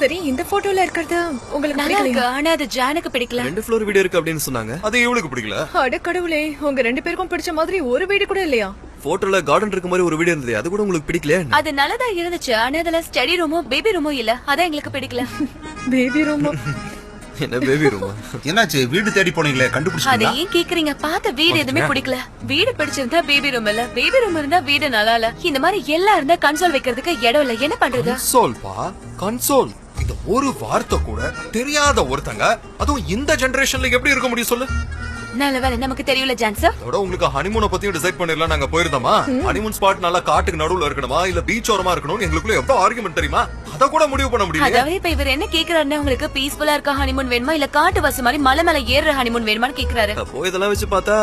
சரி, இந்த போட்டோல இருக்கிறது உங்களுக்கு பிடிக்கல? ஆனா அது ஜானுக்கு பிடிக்கல. 2 ஃப்ளோர் வீடு இருக்கு அப்படின்னு சொன்னாங்க. அது இவளுக்கு பிடிக்கல. அட கடவுளே, உங்க 2 பேருக்கும் பிடிச்ச மாதிரி ஒரு வீடு கூட இல்லையா? போட்டோல கார்டன் இருக்க மாதிரி ஒரு வீடு இருந்தது, அது கூட உங்களுக்கு பிடிக்கல? அது நல்லதா இருந்துச்சு, ஆனா அதுல ஸ்டடி ரூமோ பேபி ரூமோ இல்ல, அதான் எங்களுக்கு பிடிக்கல. Baby room? என்ன பேபி ரூமா? என்னாச்சு, வீடு தேடி போனீங்களே, கண்டுபிடிச்சீங்களா? அதை ஏன் கேக்குறீங்க? பார்த்த வீடு எதுவுமே பிடிக்கல. வீடு பிடிச்சிருந்தா பேபி ரூம் இல்ல, பேபி ரூம் இருந்தா வீடு நல்லா இல்ல. இந்த மாதிரி எல்லாம் இருந்தா கன்சோல் வைக்கிறதுக்கு இடம் இல்ல. என்ன பண்றது? கன்சோல்பா, கன்சோல். இந்த ஒரு வார்த்தை கூட தெரியாத ஒருத்தங்க அதுவும் இந்த ஜெனரேஷன்ல எப்படி இருக்க முடியும் சொல்லு? நல்ல வேலை நமக்கு தெரியல ஜான்சர். அதோட உங்களுக்கு ஹனிமூனை பத்தியும் டிசைட் பண்ணிடலாம். நாங்க போயிருந்தோமா? ஹனிமூன் ஸ்பாட் நல்லா காட்டுக்கு நடுவுல இருக்கணுமா இல்ல பீச் ஓரமா இருக்கணும், எங்களுக்குள்ள எவ்வளவு ஆர்குமெண்ட் தெரியுமா? அத கூட முடிவு பண்ண முடியல. அதாவது இப்ப இவர் என்ன கேக்குறாருன்னா, உங்களுக்கு பீஸ்ஃபுல்லா இருக்க ஹனிமூன் வேணுமா இல்ல காட்டு வாசி மாதிரி மலை மேல ஏறுற ஹனிமூன் வேணுமான்னு கேக்குறாரு. அப்போ இதெல்லாம் வச்சு பார்த்தா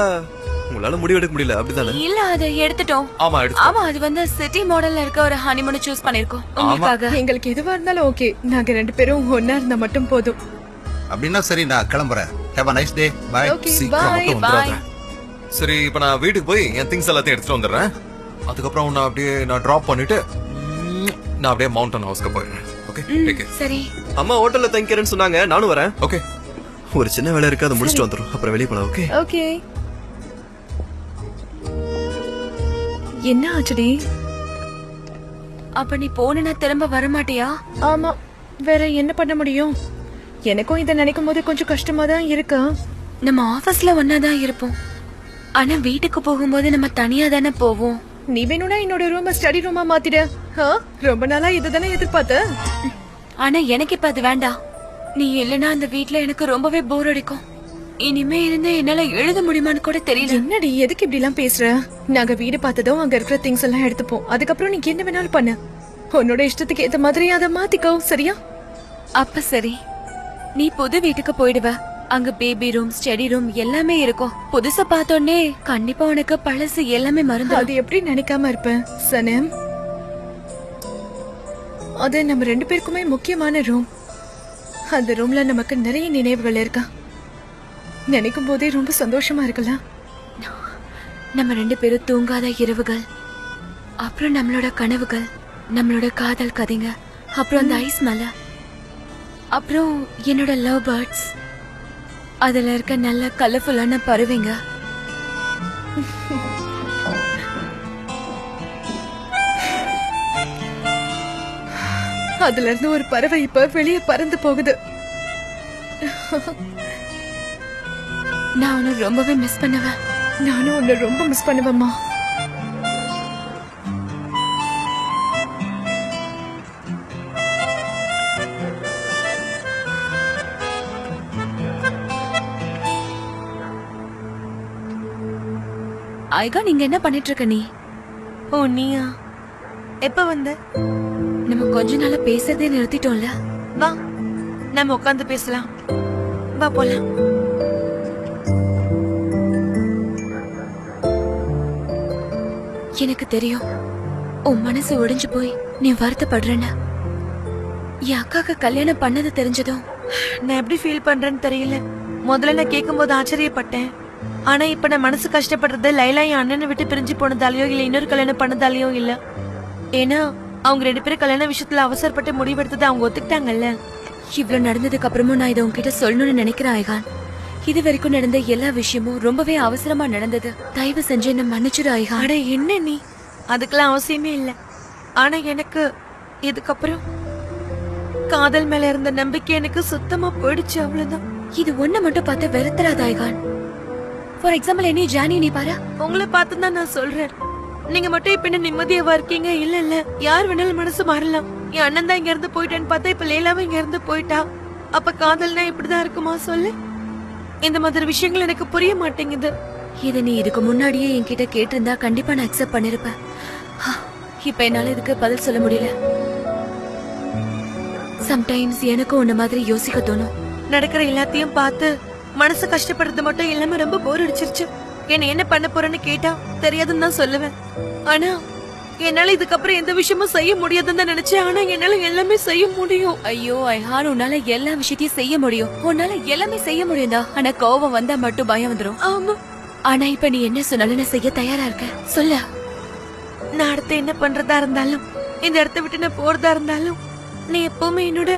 உங்களால முடிவு எடுக்க முடியல, அப்படிதானே? இல்ல, அதை எடுத்துட்டோம். ஆமா, அது வந்து சிட்டி மாடல்ல இருக்க ஒரு ஹனிமூன் சூஸ் பண்ணிருக்கோம் உங்களுக்காக. எங்களுக்கு எதுவா இருந்தாலும் ஓகே, நாங்க 2 பேரும் ஒன்னா இருந்தா மட்டும் போதும். அப்படின்னா சரி, நான் கிளம்புறேன். Have a nice day. Bye. சீக்கிரம் மட்டும் வந்துடாத. சரி, இப்ப நான் வீட்டுக்கு போய் என் திங்ஸ் எல்லாத்தையும் எடுத்துட்டு வந்துடுறேன். அதுக்கப்புறம் நான் அப்படியே டிராப் பண்ணிட்டு நான் அப்படியே மவுண்டன் ஹவுஸ்க்கு போயிடுறேன். Okay, take care. சரி. அம்மா ஹோட்டல்ல தங்கிக்கிறேன்னு சொன்னாங்க, நானும் வரேன். ஓகே, ஒரு சின்ன வேலை இருக்கு, அதை முடிச்சிட்டு வந்துரும், அப்புறம் வெளியே போலாம். Okay okay. என்ன ஆச்சுடி? அப்ப நீ போனா திரும்ப வர மாட்டியா? ஆமா, வேற என்ன பண்ண முடியும்? எனக்கும் இத நினைக்கும் போது கொஞ்சம் கஷ்டமா தான் இருக்கு. நம்ம ஆபீஸ்ல ஒன்னாதான் இருப்போம், ஆனா வீட்டுக்கு போகும்போது நம்ம தனியா தானே போவோம். நீ வேணும்னா என்னோட ரூம ஸ்டடி ரூமா மாத்திடு. ரொம்ப நாளா இதுதானே எதிர்பார்த்த. ஆனா எனக்கு இப்ப அது வேண்டாம். நீ இல்லனா அந்த வீட்ல எனக்கு ரொம்பவே போர் அடிக்கும். இனிமே இருந்து என்னால எழுத முடியுமான்னு கூட தெரியல. என்னடி, எதுக்கு இப்படி எல்லாம் பேசுற? நாங்க வீடு பார்த்ததும் அங்க இருக்கிற திங்ஸ் எல்லாம் எடுத்துப்போம். அதுக்கப்புறம் நீ என்ன வேணாலும் பண்ணு. உன்னோட இஷ்டத்துக்கு ஏத்த மாதிரி அதை மாத்திக்கோ, சரியா? அப்ப சரி, நீ புது வீட்டுக்கு போயிடுவ. அங்க பேபி ரூம், ஸ்டடி ரூம் எல்லாமே இருக்கும். புதுசா பார்த்தோன்னே கண்டிப்பா உனக்கு பழசு எல்லாமே மறந்து. அது எப்படி நினைக்காம இருப்பேன் சனம்? அது நம்ம 2 பேருக்குமே முக்கியமான ரூம். அந்த ரூம்ல நமக்கு நிறைய நினைவுகள் இருக்கா. நினைக்கும் போதே ரொம்ப சந்தோஷமா இருக்குல்ல. நம்ம 2 பேரும் தூங்காத இரவுகள், அப்புறம் நம்மளோட கனவுகள், நம்மளோட காதல் கதைங்க, அப்புறம் அந்த ஐஸ் மலை, அப்புறம் என்னோட லவ் பேர்ட்ஸ், அதுல இருக்க நல்ல கலர்ஃபுல்லான பறவைங்க. அதுல இருந்து ஒரு பறவை இப்ப வெளியே பறந்து போகுது. நான் உன்னை ரொம்பவே மிஸ் பண்ணுவேன். நானும் உன்னை ரொம்ப மிஸ் பண்ணுவேம்மா. ஐகா, நீங்க என்ன பண்ணிட்டு இருக்க? நீ நீயா எப்ப வந்த? நம்ம கொஞ்ச நாளா பேசுறதே நிறுத்திட்டோம்ல. வா, நம்ம உட்கார்ந்து பேசலாம். வா போலாம். எனக்கு தெரியும் உன் மனசு ஒடிஞ்சு போய் நீ வருத்தப்படுறேன்னு. என் அக்காக்கு கல்யாணம் பண்ணது தெரிஞ்சதும் நான் எப்படி ஃபீல் பண்றேன்னு தெரியல. முதல்ல நான் கேட்கும் போது ஆச்சரியப்பட்டேன். ஆனா இப்ப நான் மனசு கஷ்டப்படுறது லைலா என் அண்ணனை விட்டு பிரிஞ்சு போனதாலயோ இல்ல இன்னொரு கல்யாணம் பண்ணதாலயோ இல்ல. ஏன்னா அவங்க 2 பேரும் கல்யாண விஷயத்துல அவசரப்பட்டு முடிவெடுத்தது அவங்க ஒத்துக்கிட்டாங்கல்ல. இவ்வளவு நடந்ததுக்கு அப்புறமும் நான் இதை உன்கிட்ட சொல்லணும்னு நினைக்கிறேன் ஐகான். இது வரைக்கும் நடந்த எல்லா விஷயமும் ரொம்பவே அவசரமா நடந்தது. தயவு செஞ்சு என்ன மன்னிச்சிடு ஐகான். அட என்ன நீ, அதுக்கெல்லாம் அவசியமே இல்ல. ஆனா எனக்கு இதுக்கப்புறம் காதல் மேல இருந்த நம்பிக்கை எனக்கு சுத்தமா போயிடுச்சு, அவ்வளவுதான். இது ஒண்ணு மட்டும் பார்த்து வெறுத்துறாத ஐகான். ஃபார் எக்ஸாம்பிள் என்ன ஜானி நீ பாரு. உங்களை பார்த்துதான் நான் சொல்றேன். நீங்க மட்டும் இப்ப என்ன நிம்மதியாவா இருக்கீங்க? இல்ல இல்ல, யார் வேணாலும் மனசு மாறலாம். என் அண்ணன் தான் இங்க இருந்து போயிட்டேன்னு பார்த்தா இப்ப லேலாவும் இங்க இருந்து போயிட்டா. அப்ப காதல்னா இப்படிதான் இருக்குமா சொல்லு? இந்த மாதிரி விஷயங்கள் எனக்கு புரிய மாட்டேங்குது. இத நீ இதுக்கு முன்னாடியே என்கிட்ட கேட்டிருந்தா கண்டிப்பா நான் அக்செப்ட் பண்ணிருப்பேன். இப்ப என்னால இதுக்கு பதில் சொல்ல முடியல. சம்டைம்ஸ் எனக்கும் உன்ன மாதிரி யோசிக்க தோணும். நடக்கிற எல்லாத்தையும் பார்த்து மனசு கஷ்டப்படுறது மட்டும் இல்லாம ரொம்ப போர் அடிச்சிருச்சு. என்ன பண்ண போறேன்னு கேட்டா தெரியாதுன்னு தான் சொல்லுவேன். ஆனா என்னால இதுக்கப்புறம் எந்த விஷயமும் செய்ய முடியாதுன்னு தான் நினைச்சேன். ஆனா என்னால எல்லாமே செய்ய முடியும். ஐயோ ஐஹான், உன்னால எல்லா விஷயத்தையும் செய்ய முடியும். உன்னால எல்லாமே செய்ய முடியும்டா. ஆனா கோபம் வந்தா மட்டும் பயம் வந்துரும். ஆமா, ஆனா இப்ப நீ என்ன சொன்னாலும் நான் செய்ய தயாரா இருக்க. சொல்ல. நான் அடுத்து என்ன பண்றதா இருந்தாலும், இந்த இடத்த விட்டு நான் போறதா இருந்தாலும், நீ எப்பவுமே என்னோட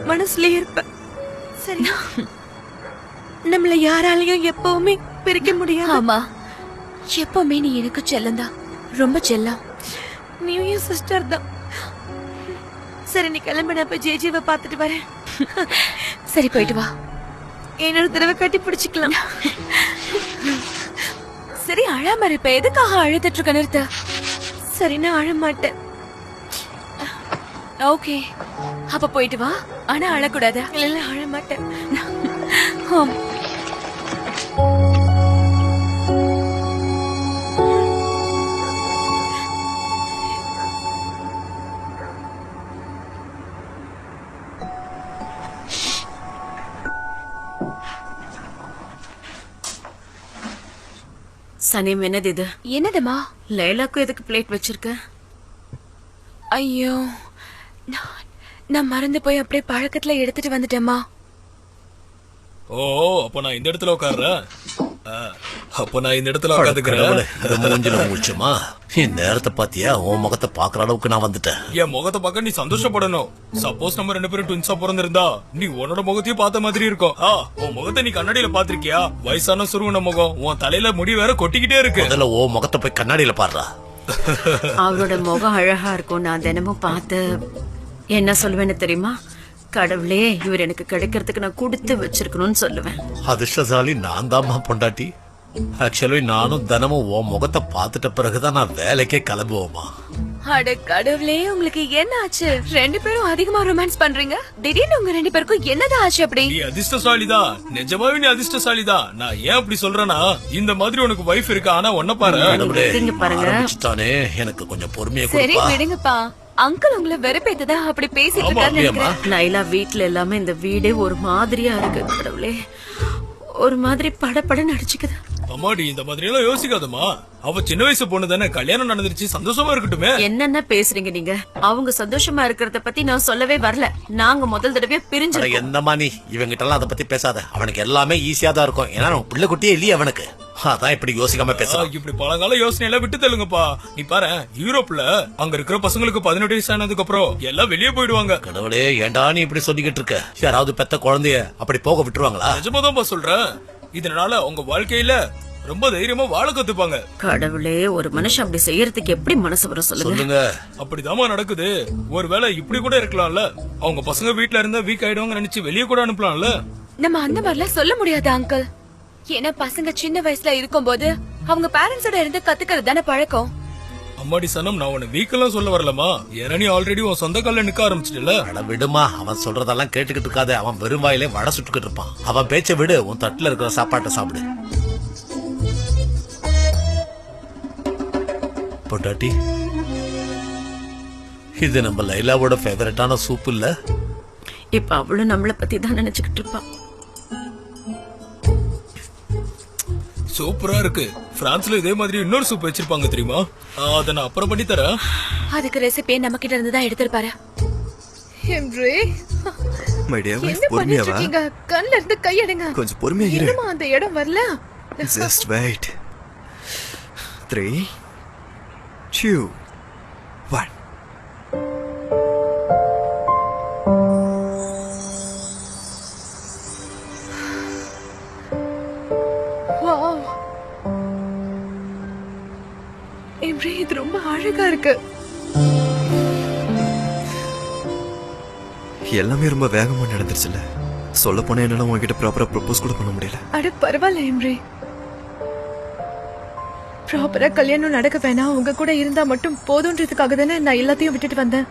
மனசுலயே இருப்ப. சரி, நம்மள யாராலையும் எப்பவுமே பிரிக்க முடியாது. ஆமா, எப்பவுமே நீ எனக்கு செல்லந்தான், ரொம்ப செல்லம். நீயும் சிஸ்டர் தான். சரி, நீ கிளம்பி, நான் போய் ஜேஜிவை பார்த்துட்டு வரேன். சரி, போயிட்டு வா. இன்னொரு தடவை கட்டி பிடிச்சிக்கலாம். சரி, அழாம இருப்ப, எதுக்காக அழுதுட்டு இருக்க? நிறுத்த. சரி, நான் அழ மாட்டேன். ஓகே, அப்ப போயிட்டு வா. ஆனா அழக்கூடாது. இல்ல, அழ மாட்டேன். ஆம். சனிம், என்னது இது? என்னதுமா? லைலாக்கும் எதுக்கு பிளேட் வச்சிருக்க? ஐயோ, நான் மறந்து போய் அப்படியே பழக்கத்துல எடுத்துட்டு வந்துட்டேம்மா. ஓ, அப்ப நான் இந்த இடத்துல உட்கார்றேன். அப்ப நான் இந்த இடத்துல உட்காந்துக்கிறேன். மூஞ்சில மூச்சுமா, இந்த நேரத்தை பாத்தியா? உன் முகத்தை பாக்குற அளவுக்கு நான் வந்துட்டேன். என் முகத்தை பார்க்க நீ சந்தோஷப்படணும். சப்போஸ் நம்ம 2 பேரும் ட்வின்ஸா பிறந்திருந்தா நீ உன்னோட முகத்தையும் பார்த்த மாதிரி இருக்கும். உன் முகத்தை நீ கண்ணாடியில பாத்திருக்கியா? வயசான சுருவன முகம், உன் தலையில முடி வேற கொட்டிக்கிட்டே இருக்கு. முதல்ல உன் முகத்தை போய் கண்ணாடியில பாடுறா. அவரோட முகம் அழகா இருக்கும். நான் தினமும் பார்த்து என்ன சொல்லுவேன்னு தெரியுமா? கடவுளே, இவர் எனக்கு கிடைக்கிறதுக்கு நான் கொடுத்து வச்சிருக்கணும்னு சொல்லுவேன். அதிர்ஷ்டசாலி நான் தாம்மா பொண்டாட்டி. ஆக்சுவலி நானும் தினமும் உன் முகத்தை பார்த்துட்ட பிறகுதான் நான் வேலைக்கே கிளம்புவோமா. அட கடவுளே, உங்களுக்கு என்ன ஆச்சு? 2 பேரும் அதிகமா ரொமான்ஸ் பண்றீங்க. திடீர்னு உங்க 2 பேருக்கும் என்னதான் ஆச்சு அப்படி? நீ அதிர்ஷ்டசாலிதான், நிஜமாவே நீ அதிர்ஷ்டசாலிதான். நான் ஏன் அப்படி சொல்றேன்னா, இந்த மாதிரி உனக்கு வைஃப் இருக்கு, ஆனா ஒன்ன பாரு. இங்க பாருங்க. ஆரம்பிச்சுட்டானே, எனக்கு கொஞ்சம் பொறுமையை சரி, கொடுப்பா. விடுங்கப்பா. அங்கிள் உங்களை வெறுப்பேத்ததா அப்படி பேசிட்டு இருக்காருன்னு நினைக்கிறேன். லைலா வீட்டுல எல்லாமே இந்த வீடே ஒரு மாதிரியா இருக்கு. கடவுளே, ஒரு மாதிரி படபடன்னு அடிச்சுக்குது. அம்மாடி, இந்த மாதிரி எல்லாம் யோசிக்காதம்மா. அவ சின்ன வயசு பொண்ணு தானே, கல்யாணம் நடந்துருச்சு, சந்தோஷமா இருக்கட்டுமே. என்னென்ன பேசுறீங்க நீங்க? அவங்க சந்தோஷமா இருக்கிறத பத்தி நான் சொல்லவே வரல. நாங்க முதல் தடவையா பிரிஞ்சு. என்னமா நீ இவங்கிட்ட எல்லாம் அதை பத்தி பேசாத. அவனுக்கு எல்லாமே ஈஸியா தான் இருக்கும். ஏன்னா அவன் பிள்ளை குட்டியே இல்லையே அவனுக்கு. அதான் இப்படி யோசிக்காம பேசுறான். இப்படி பழங்கால யோசனை எல்லாம் விட்டு தள்ளுங்கப்பா. நீ பாரு, யூரோப்ல அங்க இருக்கிற பசங்களுக்கு 18 வயசு ஆனதுக்கு அப்புறம் எல்லாம் வெளியே போயிடுவாங்க. கடவுளே, ஏண்டா நீ இப்படி சொல்லிக்கிட்டு இருக்க? யாராவது பெத்த குழந்தைய அப்படி போக விட்டுருவாங்களா? நிஜமாதான்ப்பா சொல்றேன். இதனால உங்க வாழ்க்கையில ரொம்ப தைரியமா வாழ கத்துப்பாங்க. கடவுளே, ஒரு மனுஷன் அப்படி செய்யறதுக்கு எப்படி மனசு வர சொல்லுங்க. அப்படிதாம்மா நடக்குது. ஒருவேளை இப்படி கூட இருக்கலாம்ல, அவங்க பசங்க வீட்டுல இருந்தா வீக் ஆயிடுவாங்க நினைச்சு வெளியே கூட அனுப்பலாம்ல. நம்ம அந்த மாதிரிலாம் சொல்ல முடியாது அங்கிள். ஏன்னா பசங்க சின்ன வயசுல இருக்கும்போது அவங்க பேரண்ட்ஸோட இருந்து கத்துக்கிறது தானே பழக்கம். அம்மாடி சனம், நான் உன்னை வீக்கெல்லாம் சொல்ல வரலமா. ஏன்னா நீ ஆல்ரெடி உன் சொந்த கால்ல நிக்க ஆரம்பிச்சிட்டல. விடுமா, அவன் சொல்றதெல்லாம் கேட்டுக்கிட்டு இருக்காத. அவன் வெறும் வாயிலே வடை சுட்டுக்கிட்டு இருப்பான். அவன் பேச்ச விடு, உன் தட்டுல இருக்கிற சாப்பாட்டை சாப்பிடு. பொண்டாட்டி, இது நம்ம லைலாவோட ஃபேவரட்டான சூப் இல்ல? இப்ப அவளும் நம்மள பத்தி தான் நினைச்சுக்கிட்டு இருப்பா. சூப்பரா இருக்கு. பிரான்ஸ்ல இதே மாதிரி இன்னொரு சூப் வச்சிருப்பாங்க தெரியுமா? அத நான் அப்புறம் பண்ணி தரேன். அதுக்கு ரெசிபியை நம்ம கிட்ட இருந்து தான் எடுத்துப்பாரு. மை டியர் வைஃப், என்ன பண்ணிட்டு பொறுமையா வா. இருக்கீங்க? கண்ணுல இருந்து கை எடுங்க. கொஞ்சம் பொறுமையா இரு. இன்னுமா அந்த இடம் வரல? Just wait. 3, 2, 1. வாவ், இம்ரே, இது ரொம்ப அழகா இருக்கு. எல்லாமே ரொம்ப வேகமா நடந்துருச்சுல. சொல்ல போனா என்னால உங்ககிட்ட ப்ராப்பரா ப்ரொபோஸ் கூட பண்ண முடியல. அட பரவாயில்ல இம்ரே, ப்ராப்பரா கல்யாணம் நடக்க வேணாம், உங்க கூட இருந்தா மட்டும் போதுன்றதுக்காக தானே நான் எல்லாத்தையும் விட்டுட்டு வந்தேன்.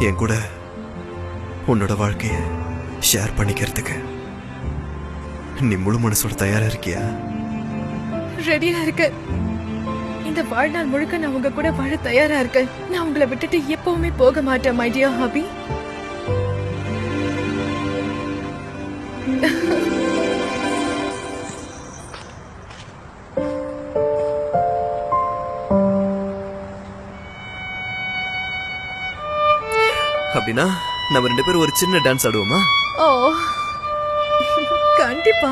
என் கூட உன்னோட வாழ்க்கைய ஷேர் பண்ணிக்கிறதுக்கு நீ முழு மனசோட தயாரா இருக்கியா? ரெடியா இருக்கு. இந்த வாழ்நாள் முழுக்க நான் உங்க கூட வாழ தயாரா இருக்கேன். நான் உங்களை விட்டுட்டு எப்பவுமே போக மாட்டேன் மை டியர் ஹபி. அப்படின்னா நம்ம 2 பேரும் ஒரு சின்ன டான்ஸ் ஆடுவோமா? ஓ கண்டிப்பா.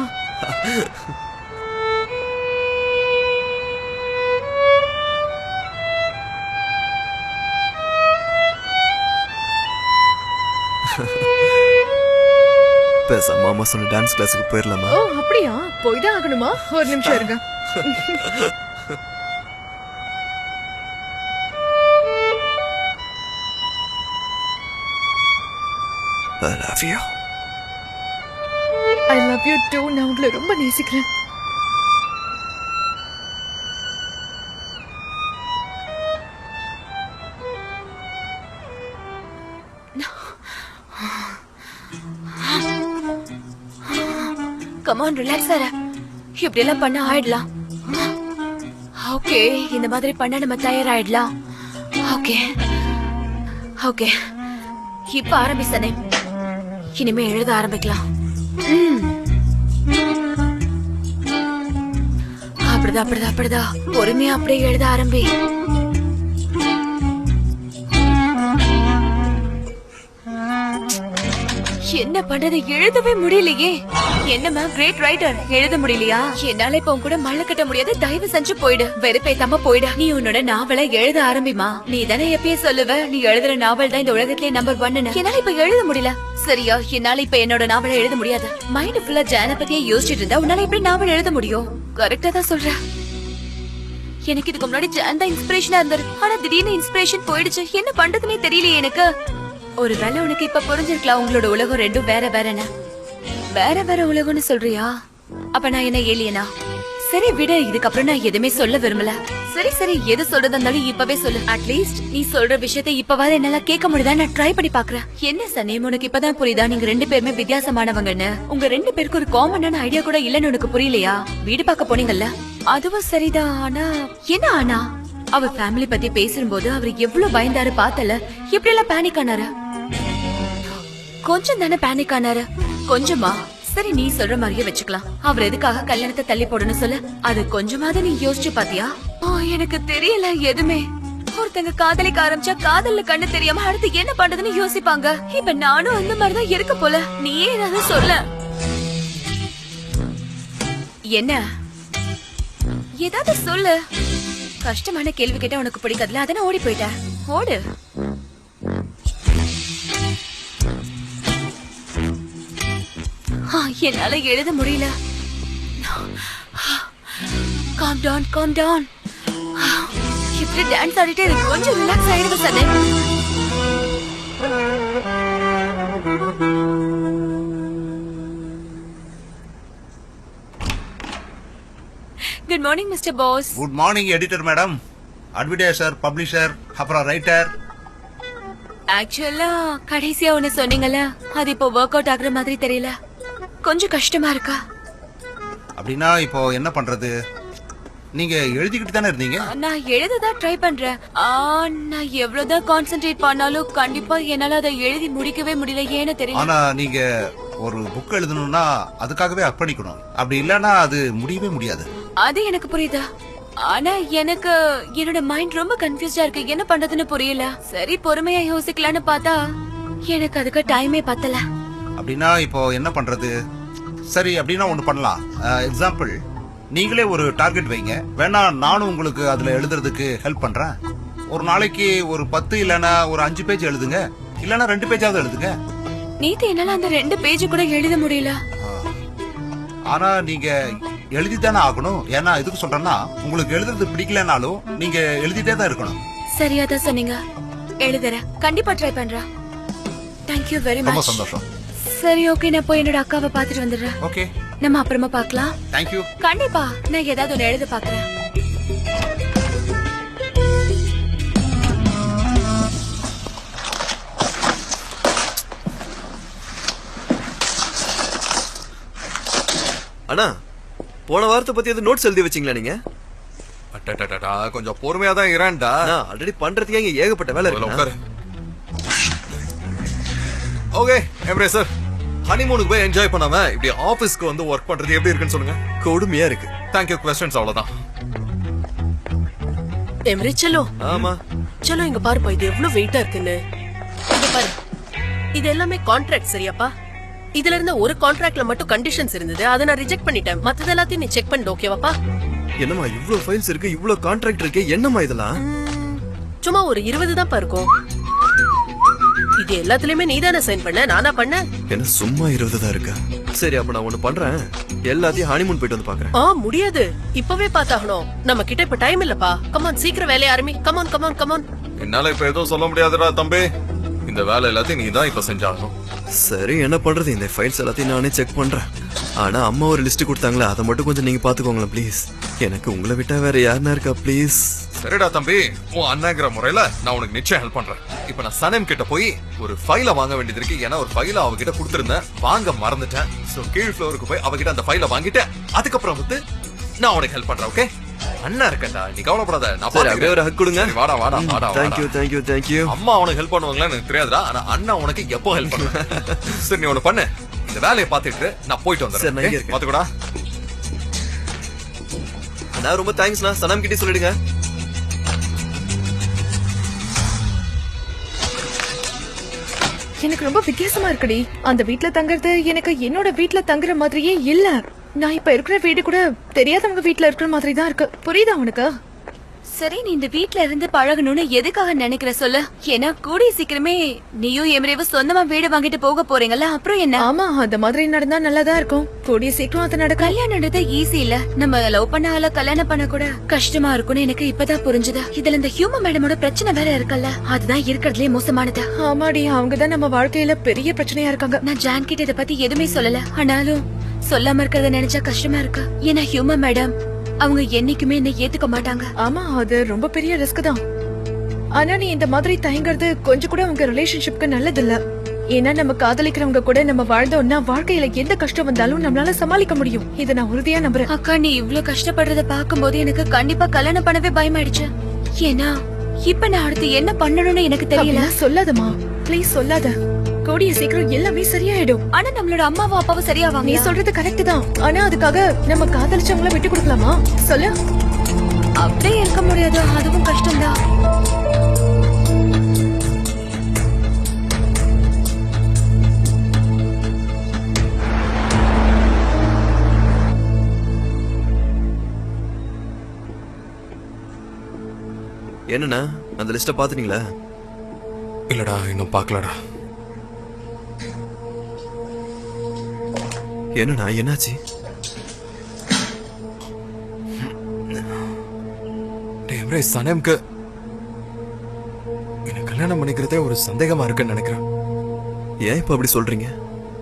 பேசாம அம்மா சொன்ன டான்ஸ் கிளாஸுக்கு போயிடலாமா? ஓ அப்படியா? போய்தான் ஆகணுமா? ஒரு நிமிஷம் இருங்க. I love you. I love you too. நான் உங்களை ரொம்ப நேசிக்கிறேன். Come on, relax Sarah. இப்படி எல்லாம் பண்ண ஆயிடலாம். ஓகே, இந்த மாதிரி பண்ண நம்ம தயாராயிடலாம். ஓகே ஓகே, இப்ப ஆரம்பிச்சனே. இனிமே எழுத ஆரம்பிக்கலாம். அப்படிதான் பொறுமையா அப்படியே எழுத ஆரம்பி. என்ன பண்றது, எழுதவே முடியலையே. என்னமா கிரேட் ரைட்டர், எழுத முடியலையா? என்னால இப்ப உன் கூட மழை கட்ட முடியாது. தயவு செஞ்சு போயிடு, வெறுப்பேத்தாம போயிடு. நீ உன்னோட நாவலை எழுத ஆரம்பிமா. நீ தானே எப்பயே சொல்லுவ நீ எழுதுற நாவல் தான் இந்த உலகத்திலே நம்பர் 1. என்னால இப்ப எழுத முடியல. சரியா, என்னால இப்ப என்னோட நாவலை எழுத முடியாது. மைண்ட் ஃபுல்லா ஜான பத்தியே யோசிச்சுட்டு இருந்தா உன்னால எப்படி நாவல் எழுத முடியும்? கரெக்டா தான் சொல்ற. எனக்கு இதுக்கு முன்னாடி ஜான் தான் இன்ஸ்பிரேஷனா இருந்தாரு. ஆனா திடீர்னு இன்ஸ்பிரேஷன் போயிடுச்சு. என்ன பண்றதுன்னே தெரியலையே எனக்கு. ஒருவேளை உனக்கு இப்ப புரிஞ்சிருக்கலாம் உங்களோட உலகம் ரெண்டும் வேற வேறன்னு. வேற வேற உலகம்னு சொல்றியா? அப்ப நான் என்ன ஏலியனா? சரி விடு, இதுக்கப்புறம் நான் எதுவுமே சொல்ல விரும்பல. சரி எது சொல்றதா இருந்தாலும் இப்பவே சொல்லு. அட்லீஸ்ட் நீ சொல்ற விஷயத்த இப்பவாது என்னால கேட்க முடியுதா? நான் ட்ரை பண்ணி பாக்குறேன். என்ன சனேம், உனக்கு இப்பதான் புரியுதா நீங்க 2 பேருமே வித்தியாசமானவங்கன்னு? உங்க 2 பேருக்கு ஒரு காமனான ஐடியா கூட இல்லன்னு உனக்கு புரியலையா? வீடு பார்க்க போனீங்கல்ல, அதுவும் சரிதான். ஆனா என்ன ஆனா? அவ ஃபேமிலி பத்தி பேசும்போது அவர் எவ்வளவு பயந்தாரு பார்த்தல. எப்படி எல்லாம் பேனிக் ஆனாரு? கொஞ்சம் தானே பேனிக் ஆனாரு. கொஞ்சமா? சரி நீ சொல்ற மாதிரியே வச்சுக்கலாம். அவர் எதுக்காக கல்யாணத்தை தள்ளி போடணும் சொல்லு. அது கொஞ்சமாவது நீ யோசிச்சு பாத்தியா? எனக்கு தெரியல எதுவுமே. ஒருத்தங்க காதலிக்க ஆரம்பிச்சா காதல்ல கண்ணு தெரியாம அடுத்து என்ன பண்றதுன்னு யோசிப்பாங்க. இப்ப நானும் அந்த மாதிரிதான் இருக்க போல. நீயே ஏதாவது சொல்ல. என்ன ஏதாவது சொல்லு. கஷ்டமான கேள்வி கேட்டா உனக்கு பிடிக்காதுல, அதான ஓடி போயிட்ட. ஓடு. என்னால எழுத முடியல. calm down. இப்படி டான்ஸ் ஆடிட்டே இருக்கு. கொஞ்சம் ரிலாக்ஸ் ஆயிடுங்க சனே. Good morning mister boss. Good morning editor madam, advertiser, publisher, அப்புறம் ரைட்டர். ஆக்சுவலா கடைசியா ஒண்ணு சொன்னீங்கல்ல, அது இப்போ ஒர்க் அவுட் ஆகுற மாதிரி தெரியல. கொஞ்சம் கஷ்டமா இருக்கா? அப்படின்னா இப்போ என்ன பண்றது? நீங்க எழுதிக்கிட்டு தானே இருந்தீங்க? நான் எழுததான் ட்ரை பண்றேன். நான் எவ்வளவுதான் கான்சென்ட்ரேட் பண்ணாலும் கண்டிப்பா என்னால அதை எழுதி முடிக்கவே முடியல. ஏன்னு தெரியல. ஆனா நீங்க ஒரு புக் எழுதணும்னா அதுக்காகவே அர்ப்பணிக்கணும். அப்படி இல்லன்னா அது முடியவே முடியாது. அது எனக்கு புரியுதா? ஆனா எனக்கு என்னோட மைண்ட் ரொம்ப கன்ஃபியூஸ்டா இருக்கு. என்ன பண்றதுன்னு புரியல. சரி பொறுமையா யோசிக்கலான்னு பார்த்தா எனக்கு அதுக்கு டைமே பத்தல. அப்படின்னா இப்போ என்ன பண்றது? சரி அப்படின்னா ஒண்ணு பண்ணலாம். எக்ஸாம்பிள், நீங்களே ஒரு டார்கெட் வைங்க. வேணா நானும் உங்களுக்கு அதுல எழுதுறதுக்கு ஹெல்ப் பண்றேன். ஒரு நாளைக்கு ஒரு 10 இல்லனா ஒரு 5 பேஜ் எழுதுங்க. இல்லனா 2 பேஜாவது எழுதுங்க. நீதி என்னால அந்த 2 பேஜ் கூட எழுத முடியல. ஆனா நீங்க எழுதித்தானே ஆகணும். ஏன்னா எதுக்கு சொல்றேன்னா, உங்களுக்கு எழுதுறது பிடிக்கலனாலும் நீங்க எழுதிட்டே தான் இருக்கணும். சரியாதான் சொன்னீங்க. எழுதுறேன், கண்டிப்பா ட்ரை பண்றேன். Thank you very much. ரொம்ப சந்தோஷம். சரி ஓகே, நான் போய் என்னோட அக்காவை பாத்துட்டு வந்துடுறேன். ஓகே, நம்ம அப்புறமா பார்க்கலாம். Thank you. கண்டிப்பா நான் ஏதாவது ஒன்று எழுத பாக்குறேன். அண்ணா, போன வாரத்தை பத்தி எது நோட்ஸ் எழுதி வச்சீங்களா நீங்க? கொஞ்சம் பொறுமையா தான் இரண்டா. ஆல்ரெடி பண்றதுக்கே இங்க ஏகப்பட்ட வேலை இருக்கு. ஓகே எம்ரே சார், ஹனிமூனுக்கு போய் என்ஜாய் பண்ணாம இப்படி ஆபீஸ்க்கு வந்து ஒர்க் பண்றது எப்படி இருக்குன்னு சொல்லுங்க. கொடுமையா இருக்கு. தேங்க்யூ. क्वेश्चंस அவ்வளவுதான். எம்ரே சலோ. ஆமா சலோ, இங்க பாருப்பா, இது எவ்வளவு வெயிட்டா இருக்குன்னு. இங்க பாரு, இது எல்லாமே கான்ட்ராக்ட் சரியாப்பா? இதுல இருந்த ஒரு கான்ட்ராக்ட்ல மட்டும் கண்டிஷன்ஸ் இருந்தது, அதை நான் ரிஜெக்ட் பண்ணிட்டேன். மத்தது எல்லாத்தையும் நீ செக் பண்ணு, ஓகேவாப்பா? என்னம்மா இவ்ளோ ஃபைல்ஸ் இருக்கு, இவ்ளோ கான்ட்ராக்ட் இருக்கு, என்னம்மா இதெல்லாம்? சும்மா ஒரு 20 தான்ப்பா இருக்கும். இது எல்லாத்துலயுமே நீதானே சைன் பண்ண, நானா பண்ண? என்ன சும்மா 20 தான் இருக்கா? சரி அப்ப நான் ஒண்ணு பண்றேன், எல்லாத்தையும் ஹனிமூன் போயிட்டு வந்து பாக்குறேன். முடியாது, இப்பவே பார்த்தாகணும். நம்ம கிட்ட இப்ப டைம் இல்லப்பா. கமான், சீக்கிரம் வேலையை ஆரம்பி. Come on come on come on. என்னால இப்ப எதுவும் சொல்ல முடியாதுடா தம்பி. இந்த வேலை எல்லாத்தையும் நீ தான் இப்ப செஞ்சாகணும். சரி என்ன பண்றது, இந்த ஃபைல்ஸ் எல்லாத்தையும் நானே செக் பண்றேன். ஆனா அம்மா ஒரு லிஸ்ட் கொடுத்தாங்களே, அதை மட்டும் கொஞ்சம் நீங்க பாத்துக்கோங்களேன் ப்ளீஸ். எனக்கு உங்களை விட்டா வேற யாருன்னா இருக்கா ப்ளீஸ்? சரிடா தம்பி, உன் அண்ணாங்கிற முறையில நான் உனக்கு நிச்சயம் ஹெல்ப் பண்றேன். இப்ப நான் சனம் கிட்ட போய் ஒரு ஃபைல வாங்க வேண்டியது இருக்கு. ஏன்னா ஒரு ஃபைல அவகிட்ட கொடுத்திருந்தேன், வாங்க மறந்துட்டேன். சோ கீழ் ஃப்ளோருக்கு போய் அவகிட்ட அந்த ஃபைல வாங்கிட்டு அதுக்கப்புறம் வந்து நான் உனக்கு ஹெல்ப் பண்றேன். ஓகே? அண்ணா இருக்கட்டா, நீ கவலைப்படாத. நான் அப்படியே ஒரு ஹக் கொடுங்க. வாடா வாடா வாடா. தேங்க்யூ. அம்மா உனக்கு ஹெல்ப் பண்ணுவாங்களான்னு எனக்கு தெரியாதுடா, ஆனா அண்ணா உனக்கு எப்போ ஹெல்ப் பண்ணுவேன். சரி நீ ஒண்ணு பண்ணு, இந்த வேலையை பாத்துட்டு நான் போயிட்டு வந்துடுறேன். பாத்துக்கூடா. அண்ணா ரொம்ப தேங்க்ஸ்ண்ணா, சனம் கிட்டே சொல்லிடுங்க. எனக்கு ரொம்ப வித்தியாசமா இருக்குடி. அந்த வீட்ல தங்குறது எனக்கு என்னோட வீட்ல தங்குற மாதிரியே இல்ல. நான் இப்ப இருக்கிற வீடு கூட தெரியாதவங்க வீட்ல இருக்கிற மாதிரி தான் இருக்கு. புரியுதா உனக்கு? சரி, நீ இந்த வீட்ல இருந்து பழகணும்னு எதுக்காக நினைக்கிற சொல்லு? ஏன்னா கூடிய சீக்கிரமே நீயும் எமரேவும் சொந்தமா வீடு வாங்கிட்டு போக போறீங்கல்ல, அப்புறம் என்ன? ஆமா, அந்த மாதிரி நடந்தா நல்லாதான் இருக்கும். கூடிய சீக்கிரம் அது நடக்கும். கல்யாணம்ன்றது ஈஸி இல்ல. நம்ம லவ் பண்ண ஆள கல்யாணம் பண்ண கூட கஷ்டமா இருக்கும்னு எனக்கு இப்பதான் புரிஞ்சுது. இதுல இந்த ஹியூமன் மேடமோட பிரச்சனை வேற இருக்குல்ல, அதுதான் இருக்கிறதுலே மோசமானது. ஆமாடி, அவங்கதான் நம்ம வாழ்க்கையில பெரிய பிரச்சனையா இருக்காங்க. நான் ஜான் கிட்ட இத பத்தி எதுவுமே சொல்லல, ஆனாலும் சொல்லாம இருக்கிறத நினைச்சா கஷ்டமா இருக்கு. ஏன்னா ஹியூமன் மேடம் அவங்க என்னைக்குமே என்ன ஏத்துக்க மாட்டாங்க. ஆமா, அது ரொம்ப பெரிய ரிஸ்க் தான். ஆனா நீ இந்த மாதிரி தயங்குறது கொஞ்சம் கூட உங்க ரிலேஷன்ஷிப்க்கு நல்லது இல்ல. ஏன்னா நம்ம காதலிக்கிறவங்க கூட நம்ம வாழ்ந்தோம்னா வாழ்க்கையில எந்த கஷ்டம் வந்தாலும் நம்மளால சமாளிக்க முடியும். இத நான் உறுதியா நம்புறேன். அக்கா, நீ இவ்ளோ கஷ்டப்படுறத பாக்கும்போது எனக்கு கண்டிப்பா கல்யாணம் பண்ணவே பயமாயிடுச்சு. ஏன்னா இப்ப நான் அடுத்து என்ன பண்ணணும்னு எனக்கு தெரியல. சொல்லாதமா, ப்ளீஸ் சொல்லாத. கூடிய சீக்கிரம் எல்லாமே சரியாயிடும். ஆனா நம்மளோட அம்மாவும் அப்பாவும் சரியாவாங்க. நீ சொல்றது கரெக்ட் தான். ஆனா அதுக்காக நம்ம காதலிச்சவங்கள விட்டு கொடுக்கலாமா சொல்லு? அப்படியே இருக்க முடியாது, அதுவும் கஷ்டம்தான். என்னண்ணா அந்த லிஸ்ட பாத்துட்டீங்களா? இல்லடா, இன்னும் பாக்கலடா. என்னண்ணா என்னாச்சு? சனம்க்கு என்ன கல்யாணம் பண்ணிக்கிறதே ஒரு சந்தேகமா இருக்குன்னு நினைக்கிறேன். ஏன் இப்ப அப்படி சொல்றீங்க?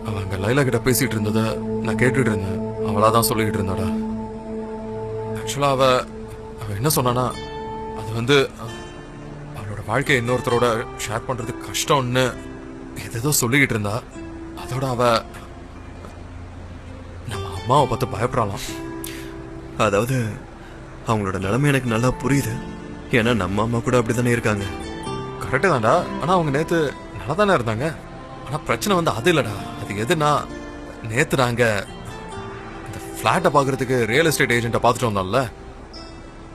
அவங்க லைலா கிட்ட பேசிட்டு இருந்தத நான் கேட்டுட்டு இருந்தேன். அவளாதான் சொல்லிட்டு இருந்தாடா. ஆக்சுவலா அவ என்ன சொன்னானா, அது வந்து அவளோட வாழ்க்கையை இன்னொருத்தரோட ஷேர் பண்றது கஷ்டம்னு ஏதோ சொல்லிக்கிட்டு இருந்தா. அதோட அவ நம்ம அம்மாவை பார்த்து பயப்படலாம். அதாவது அவங்களோட நிலைமை எனக்கு நல்லா புரியுது. ஏன்னா நம்ம அம்மா கூட அப்படித்தானே இருக்காங்க. கரெக்டு தான்டா. ஆனா அவங்க நேத்து நல்லா தானே இருந்தாங்க. ஆனா பிரச்சனை வந்து அது இல்லடா. அது எதுனா, நேத்து நாங்க இந்த பிளாட்டை பாக்குறதுக்கு ரியல் எஸ்டேட் ஏஜென்ட்டை பார்த்துட்டு வந்தோம்ல,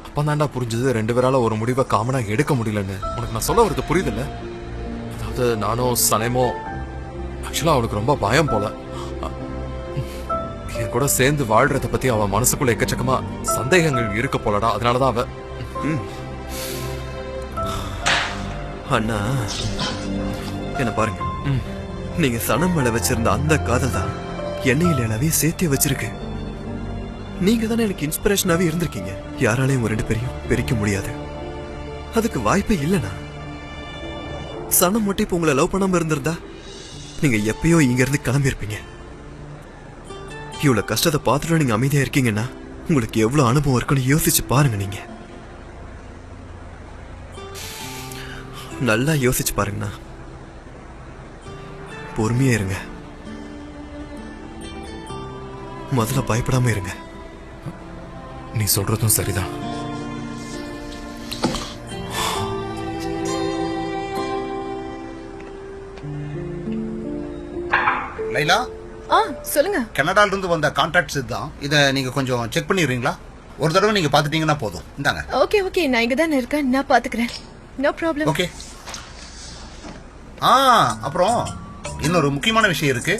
அப்பதான்டா புரிஞ்சது ரெண்டு பேரால ஒரு முடிவை காமனா எடுக்க முடியலன்னு. உனக்கு நான் சொல்ல வரது புரியுதுல்ல? அதாவது நானும் சனமோ ஆக்சுவலா அவளுக்கு ரொம்ப பயம் போல. என் கூட சேர்ந்து வாழ்றத பத்தி அவன் மனசுக்குள்ள எக்கச்சக்கமா சந்தேகங்கள் இருக்க போலடா. அதனாலதான் அவ அண்ணா என்ன பாருங்க, நீங்க சனம் மேல வச்சிருந்த அந்த காதல் தான் எண்ணெயில எல்லாவையும் சேர்த்தே வச்சிருக்கு. நீங்க தானே எனக்கு இன்ஸ்பிரேஷனாவே இருந்திருக்கீங்க. யாராலையும் ஒரு ரெண்டு பேரையும் பிரிக்க முடியாது. அதுக்கு வாய்ப்பே இல்லைண்ணா. சனம் மட்டும் இப்ப உங்களை லவ் பண்ணாம இருந்திருந்தா நீங்க எப்பயோ இங்க இருந்து கிளம்பி இருப்பீங்க. இவ்வளவு கஷ்டத்தை பார்த்துட்டு நீங்க அமைதியா இருக்கீங்கன்னா உங்களுக்கு எவ்வளவு அனுபவம் இருக்குன்னு யோசிச்சு பாருங்க. நீங்க நல்லா யோசிச்சு பாருங்கண்ணா. பொறுமையா இருங்க. முதல்ல பயப்படாம இருங்க. நீ சொல்றதும் சரிதான். லைலா, சொல்லுங்க. கனடால இருந்து வந்த கான்ட்ராக்ட்ஸ் இதுதான். இத நீங்க கொஞ்சம் செக் பண்ணிடுறீங்களா? ஒரு தடவை நீங்க பாத்துட்டீங்கன்னா போதும். இந்தாங்க. ஓகே, நான் இங்க தான் இருக்கேன், நான் பாத்துக்கிறேன். No problem. ஓகே. அப்புறம் இன்னொரு முக்கியமான விஷயம் இருக்கு.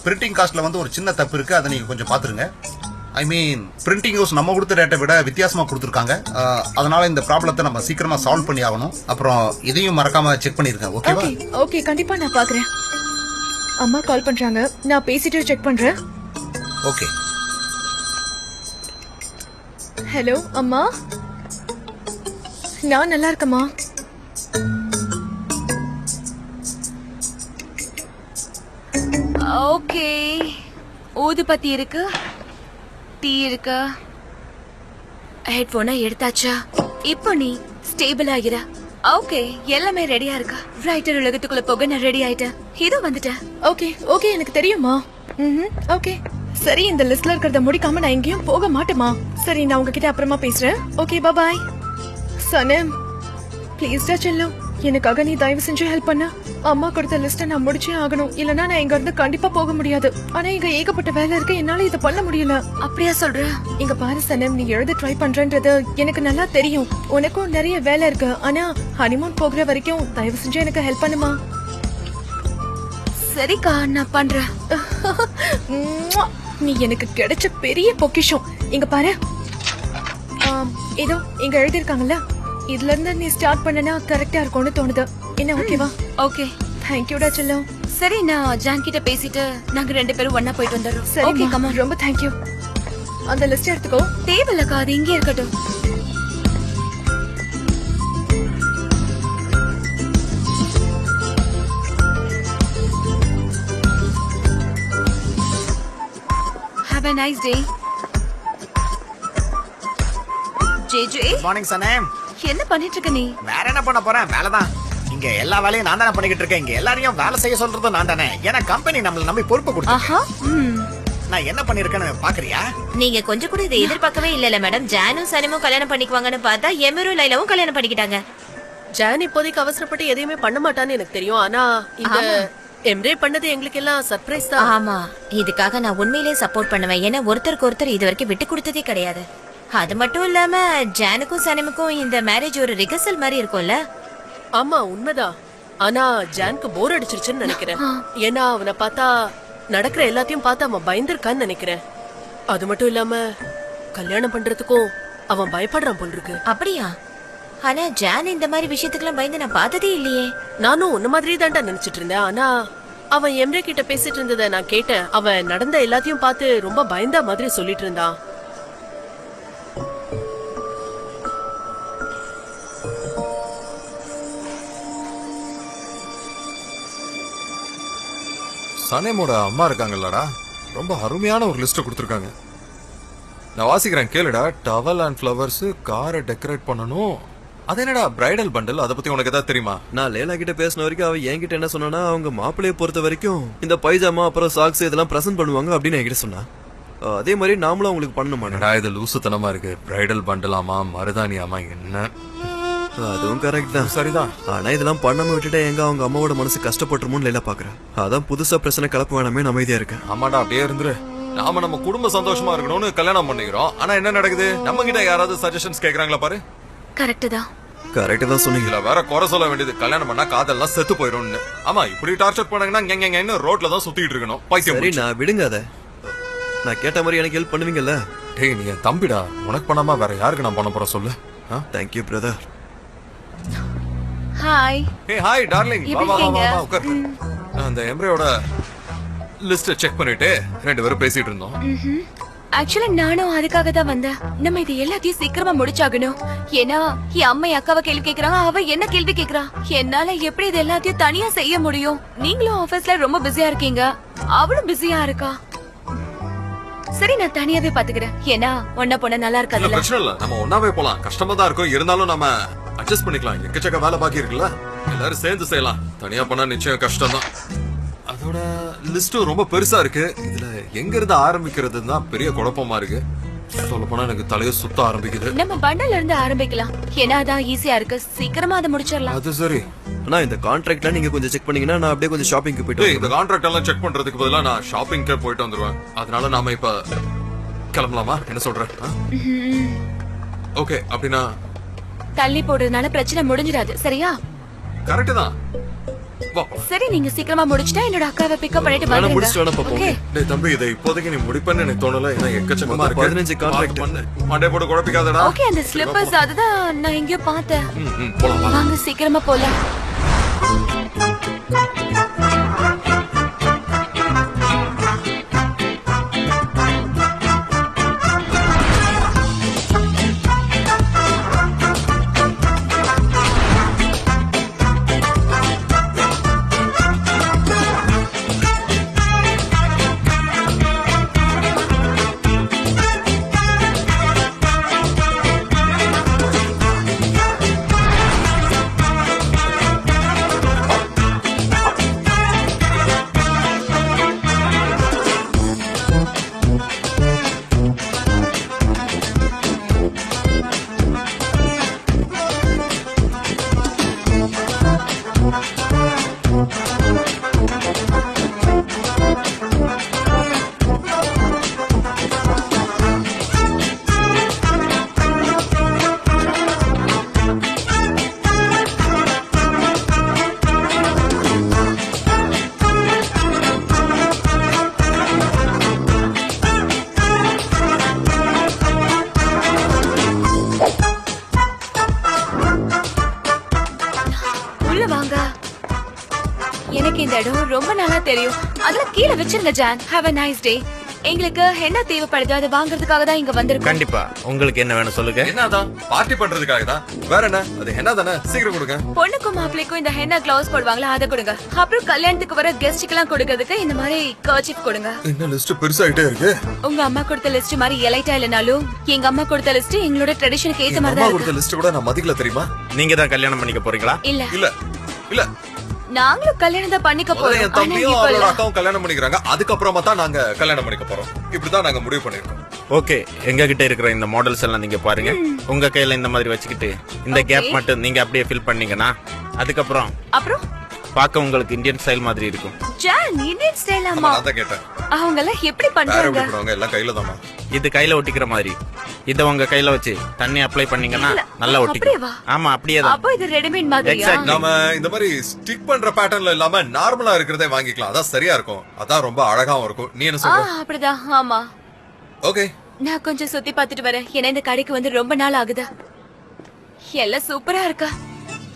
பிரிண்டிங் காஸ்ட்ல வந்து ஒரு சின்ன தப்பு இருக்கு, அதை நீங்க கொஞ்சம் பாத்துருங்க. ஐ மீன் பிரிண்டிங் ஹவுஸ் நம்ம கொடுத்த ரேட்டை விட வித்தியாசமா கொடுத்துருக்காங்க. அதனால இந்த ப்ராப்ளத்தை நம்ம சீக்கிரமா சால்வ் பண்ணி ஆகணும். அப்புறம் இதையும் மறக்காம செக் பண்ணிருக்கேன். ஓகேவா? ஓகே கண்டிப்பா நான் பாக்குறேன். அம்மா கால் பண்றாங்க, நான் பேசிட்டு செக் பண்றேன். ஓகே. ஹலோ அம்மா, நான் நல்லா இருக்கேம்மா. ஓகே, ஊதுபத்தி இருக்கு, டீ இருக்கு, ஹெட்போனை எடுத்தாச்சா? இப்போ நீ ஸ்டேபிள் ஆகிற. ஓகே, எல்லாமே ரெடியா இருக்கா? ரைட்டர் உலகத்துக்குள்ள போக நான் ரெடி ஆயிட்டேன். இதோ வந்துட்டேன். ஓகே ஓகே, எனக்கு தெரியுமா. ஓகே சரி, இந்த லிஸ்ட்ல இருக்கிறத முடிக்காம நான் எங்கேயும் போக மாட்டேமா. சரி, நான் உங்ககிட்ட அப்புறமா பேசுறேன். Okay bye. சனம் ப்ளீஸ் டா செல்லம், எனக்காக நீ தயவு செஞ்சு ஹெல்ப் பண்ண. அம்மா கொடுத்த லிஸ்ட்டை நான் முடிச்சே ஆகணும், இல்லனா நான் இங்க இருந்து கண்டிப்பா போக முடியாது. ஆனா இங்க ஏகப்பட்ட வேலை இருக்கு, என்னால இதை பண்ண முடியல. அப்படியா சொல்ற? இங்க பாரு சனம், நீ எழுத ட்ரை பண்றன்றது எனக்கு நல்லா தெரியும். உனக்கும் நிறைய வேலை இருக்கு, ஆனா ஹனிமூன் போகிற வரைக்கும் தயவு செஞ்சு எனக்கு ஹெல்ப் பண்ணுமா. சரிக்கா, நான் பண்றேன். நீ எனக்கு கிடைச்ச பெரிய பொக்கிஷம். இங்க பாரு, ஏதோ இங்க எழுதிருக்காங்கல்ல, இதுல இருந்து நீ ஸ்டார்ட் பண்ணனா கரெக்டா இருக்கும்னு தோணுது. என்ன ஓகேவா? ஓகே, தேங்க் யூடா செல்லம். சரி, நான் ஜான் கிட்ட பேசிட்டு நாங்க 2 பேரும் ஒண்ணா போயிட்டு வந்துறோம். சரி கமா, ரொம்ப தேங்க் யூ. அந்த லிஸ்ட் எடுத்துக்கோ. தேவலக்கா, அது இங்கே இருக்கட்டும். Have a nice day. ஜேஜே, மார்னிங் சனேம். என்ன பண்ணிட்டு இருக்க நீ? வேற என்ன பண்ண போறேன்? வேலைதான். இங்க எல்லா வேலையும் நான் தானே பண்ணிக்கிட்டு இருக்கேன். இங்க எல்லாரையும் வேலை செய்ய சொல்றது நான் தானே. ஏன்னா கம்பெனி நம்மள நம்பி பொறுப்பு கொடுத்து. நான் என்ன பண்ணிருக்கேன்னு பாக்குறியா? நீங்க கொஞ்சம் கூட இதை எதிர்பார்க்கவே இல்லல மேடம். ஜானும் சனிமும் கல்யாணம் பண்ணிக்குவாங்கன்னு பார்த்தா எமரும் லைலாவும் கல்யாணம் பண்ணிக்கிட்டாங்க. ஜான் இப்போதைக்கு அவசரப்பட்டு எதையுமே பண்ண மாட்டான்னு எனக்கு தெரியும். ஆனா இந்த எம்ரே பண்ணது எங்களுக்கு எல்லாம் சர்ப்ரைஸ் தான். ஆமா, இதுக்காக நான் உண்மையிலேயே சப்போர்ட் பண்ணுவேன். ஏன்னா ஒருத்தருக்கு ஒருத்தர் இது வரைக்கும் விட்டு கொடுத்ததே கிடையாது. அது மட்டும் இல்லாம ஜானுக்கும் சனிமுக்கும் இந்த மேரேஜ் ஒரு ரிகர்சல் மாதிரி இருக்கும்ல. ஆமா உண்மைதான். ஆனா ஜானுக்கு போர் அடிச்சிருச்சுன்னு நினைக்கிறேன். ஏன்னா அவனை பார்த்தா, நடக்கிற எல்லாத்தையும் பார்த்து அவன் பயந்துருக்கான்னு நினைக்கிறேன். அது மட்டும் இல்லாம கல்யாணம் பண்றதுக்கும் அவன் பயப்படுறான் போல் இருக்கு. அப்படியா? ஆனா ஜான் இந்த மாதிரி விஷயத்துக்குலாம் பயந்து நான் பார்த்ததே இல்லையே. நானும் உன்ன மாதிரி தான்டா நினைச்சிட்டு இருந்தேன். ஆனா அவன் எம்ரே கிட்ட பேசிட்டு இருந்ததை நான் கேட்டேன். அவன் நடந்த எல்லாத்தையும் பார்த்து ரொம்ப பயந்தா மாதிரி சொல்லிட்டு இருந்தான். சனேமோட அம்மா இருக்காங்கல்லடா, ரொம்ப அருமையான ஒரு லிஸ்ட் கொடுத்துருக்காங்க. நான் வாசிக்கிறேன், கேளுடா. டவல் அண்ட் ஃப்ளவர்ஸ், காரை டெக்கரேட் பண்ணணும். அது என்னடா பிரைடல் பண்டல்? அதை பத்தி உனக்கு ஏதாவது தெரியுமா? நான் லேலா கிட்ட பேசின வரைக்கும் அவ என்கிட்ட என்ன சொன்னா, அவங்க மாப்பிள்ளைய பொறுத்த வரைக்கும் இந்த பைஜாமா அப்புறம் சாக்ஸ் இதெல்லாம் பிரசன்ட் பண்ணுவாங்க அப்படின்னு என்கிட்ட சொன்னா. அதே மாதிரி நாமளும் அவங்களுக்கு பண்ணணுமாடா. இது லூசுத்தனமா இருக்கு. பிரைடல் பண்டலாமா, மருதானியாமா, என்ன? அதுவும் கரெக்ட் தான், சரிதான். ஆனா இதெல்லாம் பண்ணாம விட்டுட்டா எங்க அவங்க அம்மாவோட மனசு கஷ்டப்பட்டுருமோன்னு லேலா பாக்குறேன். அதான் புதுசா பிரச்சனை கலப்பு வேணாமே அமைதியா இருக்கேன். ஆமாடா, அப்படியே இருந்துரு. நாம நம்ம குடும்ப சந்தோஷமா இருக்கணும்னு கல்யாணம் பண்ணிக்கிறோம். ஆனா என்ன நடக்குது? நம்ம கிட்ட யாராவது சஜஷன்ஸ் கேக்குறாங்களா பாரு. கரெக்ட் தான். கரெக்ட் தான் சொன்னீங்க. வேற குறை சொல்ல வேண்டியது, கல்யாணம் பண்ணா காதெல்லாம் செத்து போயிடும்னு. ஆமா, இப்படி டார்ச்சர் பண்ணாங்கன்னா ரோட்ல தான் சுத்திட்டு இருக்கணும். சரி, நான் விடுங்க அத. நான் கேட்ட மாதிரி எனக்கு ஹெல்ப் பண்ணுவீங்கல்ல? டேய், நீ என் தம்பிடா. உனக்கு பண்ணாம வேற யாருக்கு நான் பண்ண போறேன் சொல்லு. Thank you brother. Hi. Hey hi darling. வா வா வா வா, உட்கார். அந்த எம்ரேயோட லிஸ்ட் செக் பண்ணிட்டு 2 பேரும் பேசிட்டு இருந்தோம். ஆக்சுவலா நானும் அதுக்காக தான் வந்தேன். நம்ம இது எல்லாத்தையும் சீக்கிரமா முடிச்சாகணும். ஏன்னா என் அம்மா அக்காவை கேள்வி கேக்குறாங்க, அவ என்ன கேள்வி கேக்குறா. என்னால எப்படி இது எல்லாத்தையும் தனியா செய்ய முடியும்? நீங்களும் ஆபீஸ்ல ரொம்ப பிஸியா இருக்கீங்க, அவளும் பிஸியா இருக்கா. சரி, நான் தனியாவே பாத்துக்கிறேன். ஏன்னா ஒன்னா போனா நல்லா இருக்காது. பிரச்சனை இல்ல, நம்ம ஒன்னாவே போலாம். கஷ்டமா தான் இருக்கும், இருந்தாலும் நம்ம அட்ஜஸ்ட் பண்ணிக்கலாம். எக்கச்சக்க வேலை பாக்கி இருக்குல்ல, எல்லாரும் சேர்ந்து செய்யலாம். தனியா போனா நிச்சயம் கஷ்டம் தான். அதோட லிஸ்ட் ரொம்ப பெருசா இருக்கு. இதுல எங்க இருந்து ஆரம்பிக்கிறதுன்னு தான் பெரிய குழப்பமா இருக்கு. சொல்ல போனா எனக்கு தலைய சுத்த ஆரம்பிக்குது. நம்ம பண்டல்ல இருந்து ஆரம்பிக்கலாம். ஏன்னா அதான் ஈஸியா இருக்கு, சீக்கிரமா அதை முடிச்சிடலாம். அது சரி. ஆனா இந்த கான்ட்ராக்ட்லாம் நீங்க கொஞ்சம் செக் பண்ணீங்கன்னா நான் அப்படியே கொஞ்சம் ஷாப்பிங்க்கு போயிட்டு. இந்த கான்ட்ராக்ட் எல்லாம் செக் பண்றதுக்கு பதிலா நான் ஷாப்பிங்க்கே போயிட்டு வந்துருவேன். அதனால நாம இப்ப கிளம்பலாமா? என்ன சொல்ற? ஓகே, அப்படின்னா தள்ளி போடுறதுனால பிரச்சனை முடிஞ்சிடாது, சரியா? கரெக்ட் தான். வா சரி நீங்க சீக்கிரமா முடிச்சிட்டா என்னோட அக்காவை பிக்கப் பண்ணிட்டு வேணா முடிச்சுட்டு வேணா வந்துருங்க. போங்க. ஓகே டேய் தம்பி இதை இப்போதைக்கு நீ முடிப்பேன்னு எனக்கு தோணல. ஏன்னா எக்கச்சக்கமா இருக்கு. 15 contract. மண்டே போட்டு குழப்பிக்காதடா. ஓகே அந்த ஸ்லிப்பர்ஸ் அதுதான் நான் எங்கேயோ பார்த்தேன். போலாம் வா. வாங்க சீக்கிரமா போலாம். உள்ள வாங்க. எனக்கு இந்த இடம் ரொம்ப நாளா தெரியும். அதெல்லாம் கீழே வச்சிருங்க John. Have a nice day. எங்களுக்கு என்ன தேவைப்படுது அதை வாங்குறதுக்காக தான் இங்க வந்திருக்கோம். கண்டிப்பா உங்களுக்கு என்ன வேணும் சொல்லுங்க. என்னதான் பார்ட்டி பண்றதுக்காக தான். வேற என்ன? அது என்ன தானே? சீக்கிரம் கொடுங்க. பொண்ணுக்கும் மாப்பிளைக்கும் இந்த ஹென்னா கிளவுஸ் போடுவாங்களா அதை கொடுங்க. அப்புறம் கல்யாணத்துக்கு வர கெஸ்டுக்கு எல்லாம் கொடுக்கிறதுக்கு இந்த மாதிரி கர்ச்சீஃப் கொடுங்க. என்ன லிஸ்ட் பெருசாயிட்டே இருக்கு. உங்க அம்மா கொடுத்த லிஸ்ட் மாதிரி எலைட்டா இல்லனாலும் எங்க அம்மா கொடுத்த லிஸ்ட் எங்களோட ட்ரெடிஷனுக்கு ஏத்த எங்க மாதிரி அம்மா தான் கொடுத்த இருக்கு. லிஸ்ட் கூட நான் மதிக்கல தெரியுமா? நீங்க தான் கல்யாணம் பண்ணிக்க போறீங்களா? இல்ல இல்ல இல்ல நாங்களும் கல்யாணம் தான் பண்ணிக்க முதல்ல போறோம். என் ஆனா தம்பியும் இப்ப அவரோட இல்ல. அக்காவும் கல்யாணம் பண்ணிக்கிறாங்க. அதுக்கப்புறமா தான் நாங்க கல்யாணம் பண்ணிக்க போறோம். இப்படிதான் நாங்க முடிவு பண்ணிருக்கோம். ஓகே எங்க கிட்ட இருக்கிற இந்த மாடல்ஸ் எல்லாம் நீங்க பாருங்க. உங்க கையில இந்த மாதிரி வச்சுக்கிட்டு இந்த கேப் மட்டும் நீங்க அப்படியே ஃபில் பண்ணீங்கன்னா அதுக்கப்புறம் அப்புறம் பார்க்க உங்களுக்கு இந்தியன் ஸ்டைல் மாதிரி இருக்கும். ஜான் இந்தியன் ஸ்டைல் ஆமா, அம்மா நான் தான் கேட்டேன். அவங்க எல்லாம் எப்படி வேற பண்றாங்க? எப்படி பண்ணுவாங்க? எல்லாம் கையில தாமா. இது கையில ஒட்டிக்கிற மாதிரி. இத உங்க கையில வச்சு தண்ணி அப்ளை பண்ணீங்கன்னா இல்ல, நல்லா அப்படியே ஒட்டிக்கும். வா. ஆமா அப்படியே தான். அப்போ இது ரெடிமேட் மாதிரியா? Exactly. நாம இந்த மாதிரி ஸ்டிக் பண்ற பேட்டர்ன்ல இல்லாம நார்மலா இருக்கிறதே வாங்கிக்கலாம். அதான் சரியா இருக்கும். அதான் ரொம்ப அழகாவும் இருக்கும். நீ என்ன சொல்ற? அப்படிதான் ஆமா. ஓகே நான் கொஞ்சம் சுத்தி பார்த்துட்டு வரேன். ஏன்னா இந்த கடைக்கு வந்து ரொம்ப நாள் ஆகுது. எல்லாம் சூப்பரா இருக்கா.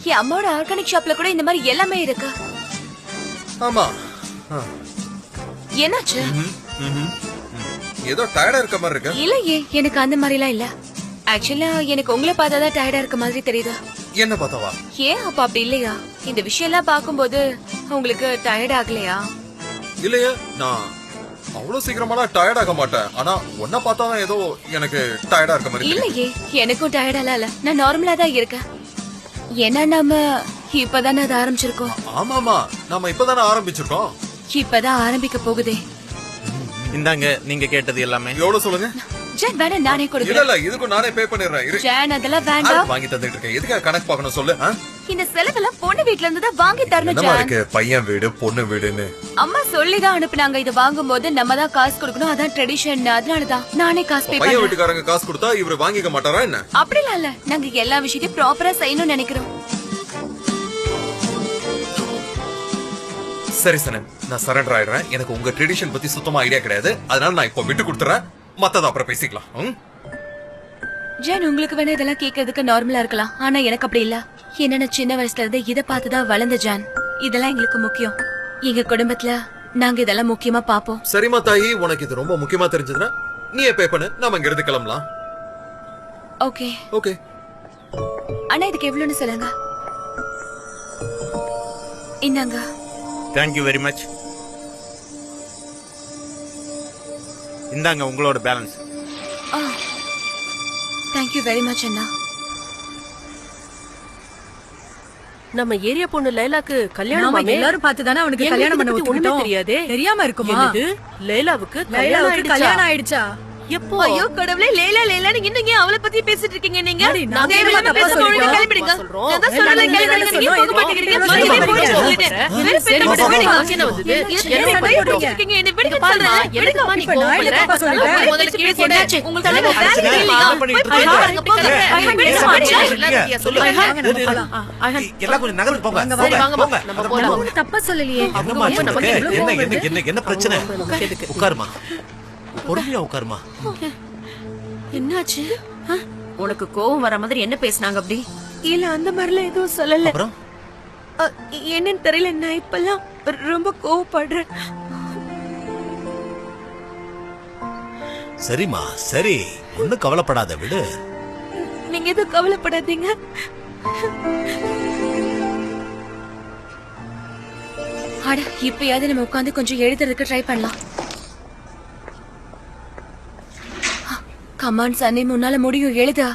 என் அம்மாவோட ஆர்கானிக் ஷாப்ல கூட இந்த மாதிரி எல்லாமே இருக்கு. ஆமா. என்னாச்சு? ஏதோ டயர்டா இருக்க மாதிரி இருக்கு. இல்லையே எனக்கு அந்த மாதிரி எல்லாம் இல்ல. ஆக்சுவலா எனக்கு உங்களை பார்த்தாதான் டயர்டா இருக்க மாதிரி தெரியுது. என்ன பார்த்தாவா? ஏன் அப்ப அப்படி இல்லையா? இந்த விஷயம் எல்லாம் பார்க்கும்போது உங்களுக்கு டயர்ட் ஆகலையா? இல்லையே நான் அவ்வளவு சீக்கிரமா டயர்ட் ஆக மாட்டேன். ஆனா உன்ன பார்த்தாதான் ஏதோ எனக்கு டயர்டா இருக்க மாதிரி தெரியுது. இல்லையே எனக்கும் டயர்டா இல்ல. நான் நார்மலா தான் இருக்கேன். ஏன்னா நம்ம இப்பதானே அது ஆரம்பிச்சிருக்கோம். ஆமாமா நாம இப்பதானே ஆரம்பிச்சிருக்கோம். இப்பதான் ஆரம்பிக்க போகுதே. இந்தாங்க நீங்க கேட்டது எல்லாமே. எவ்வளவு சொல்லுங்க? ஜான் வேணா நானே இல்ல கொடுக்குறேன். இல்ல இதுக்கும் நானே பே பண்ணிடுறேன். இரு. ஜான் அதெல்லாம் வேண்டாம். வாங்கி தந்துட்டு இருக்கேன். எதுக்காக கணக்கு பார்க்கணும் சொல்லு? இந்த செலவெல்லாம் பொண்ணு வீட்ல இருந்து தான் வாங்கி தரணும் என்னமா ஜான். இருக்கு பையன் வீடு பொண்ணு வீடுன்னு? அம்மா சொல்லிதான் அனுப்புனாங்க. இத வாங்கும்போது நம்ம தான் காசு கொடுக்கணும். அதான் ட்ரெடிஷன். அதனாலதான் நானே காசு பே பையன் பண்றேன். வீட்டுக்காரங்க காசு கொடுத்தா இவரு வாங்கிக்க மாட்டாரா என்ன? அப்படிலாம் இல்ல. நாங்க எல்லா விஷயத்தையும் ப்ராப்பரா செய்யணும்னு நினைக்கிறோம். சரி சனன் நான் சரண்டர் ஆயிடுறேன். எனக்கு உங்க ட்ரெடிஷன் பத்தி சுத்தமா ஐடியா கிடையாது. அதனால நான் இப்போ விட்டு கொடுத்துறேன். மத்தத அப்புறம் பேசிக்கலாம். ஜான் உங்களுக்கு வேணா இதெல்லாம் கேட்கறதுக்கு நார்மலா இருக்கலாம். ஆனா எனக்கு அப்படி இல்ல. என்னென்ன சின்ன வயசுல இருந்து இத பார்த்துதான் வளர்ந்த ஜான். இதெல்லாம் எங்களுக்கு முக்கியம். எங்க குடும்பத்துல நாங்க இதெல்லாம் முக்கியமா பாப்போம். சரிமா தாயி உனக்கு இது ரொம்ப முக்கியமா தெரிஞ்சதுன்னா நீ பே பண்ணு. நாம இங்க இருந்து கிளம்பலாம். Okay okay. அண்ணா இதுக்கு எவ்வளவுன்னு சொல்லுங்க. இந்தாங்க. Thank you very much. இந்தாங்க உங்களோட balance. Thank you very much அண்ணா. நம்ம ஏரியா பொண்ணு லைலாக்கு கல்யாணம் எல்லாரும் பார்த்து தானே அவனுக்கு கல்யாணம் பண்ண ஒண்ணுமே ஒத்துக்கிட்டோம். தெரியாதே. தெரியாம இருக்குமா? என்னது? லைலாவுக்கு லைலாவுக்கு கல்யாணம் ஆயிடுச்சா? எப்போ? ஐயோ கடவுளே, லேலா லேலா நீங்க இன்னும் ஏன் அவளை பத்தி பேசிட்டு இருக்கீங்க நீங்க? நாங்க தேவையில்லாம என்ன பேச தப்பா போறீங்க, சொல்றோம்? கிளம்பிடுங்க. சொல்றோம். நான் தான் சொன்னேன்ல, கிளம்பிடுங்க. நீங்க போக மாட்டேங்கிறீங்க. மறுபடியும் போயிட்டு சொல்லிட்டேன். இவரு பேர் மட்டும் என்ன விடுங்க. ஆச்சுன்னு வந்தது? என்ன என்ன பண்ணி பண்ணிட்டு இருக்கீங்க? என்ன விடுங்க பாருமா, சொல்றேன். எதுக்குமா நீ கோவப்படுற? முதல்ல கீழே போடு. உங்களுக்கு தலையில வேலை அடிச்சுனா, இல்லையா? என்ன பண்ணிட்டு போய் இருக்கீங்க? பாருங்க, போங்க. எல்லாம் கொஞ்சம் நகருக்கு போங்க. சரி, வாங்கம்மா, போங்க. நம்ம போலாம். தப்பா சொல்லலையே. என்னம்மா ஆச்சு நமக்கு உனக்கு? எவ்வளவு என்ன கோவம் என்ன என்ன என்ன பிரச்சனை? எதுக்கு? உட்காருமா. பொறுமையா உட்காருமா. என்னாச்சு உனக்கு கோவம் வர மாதிரி என்ன பேசுனாங்க அப்படி? இல்ல அந்த மாதிரிலாம் எதுவும் சொல்லல. அப்புறம் அ, என்னன்னு தெரியல, நான் இப்பெல்லாம் ரொம்ப கோவப்படுறேன். சரிம்மா சரி, ஒண்ணும் கவலைப்படாத, விடு. நீங்க எதுவும் கவலைப்படாதீங்க. அட இப்பயாவது நம்ம உட்காந்து கொஞ்சம் எழுதுறதுக்கு ட்ரை பண்ணலாம். கமான் சனி, முன்னால முடியும், எழுதா.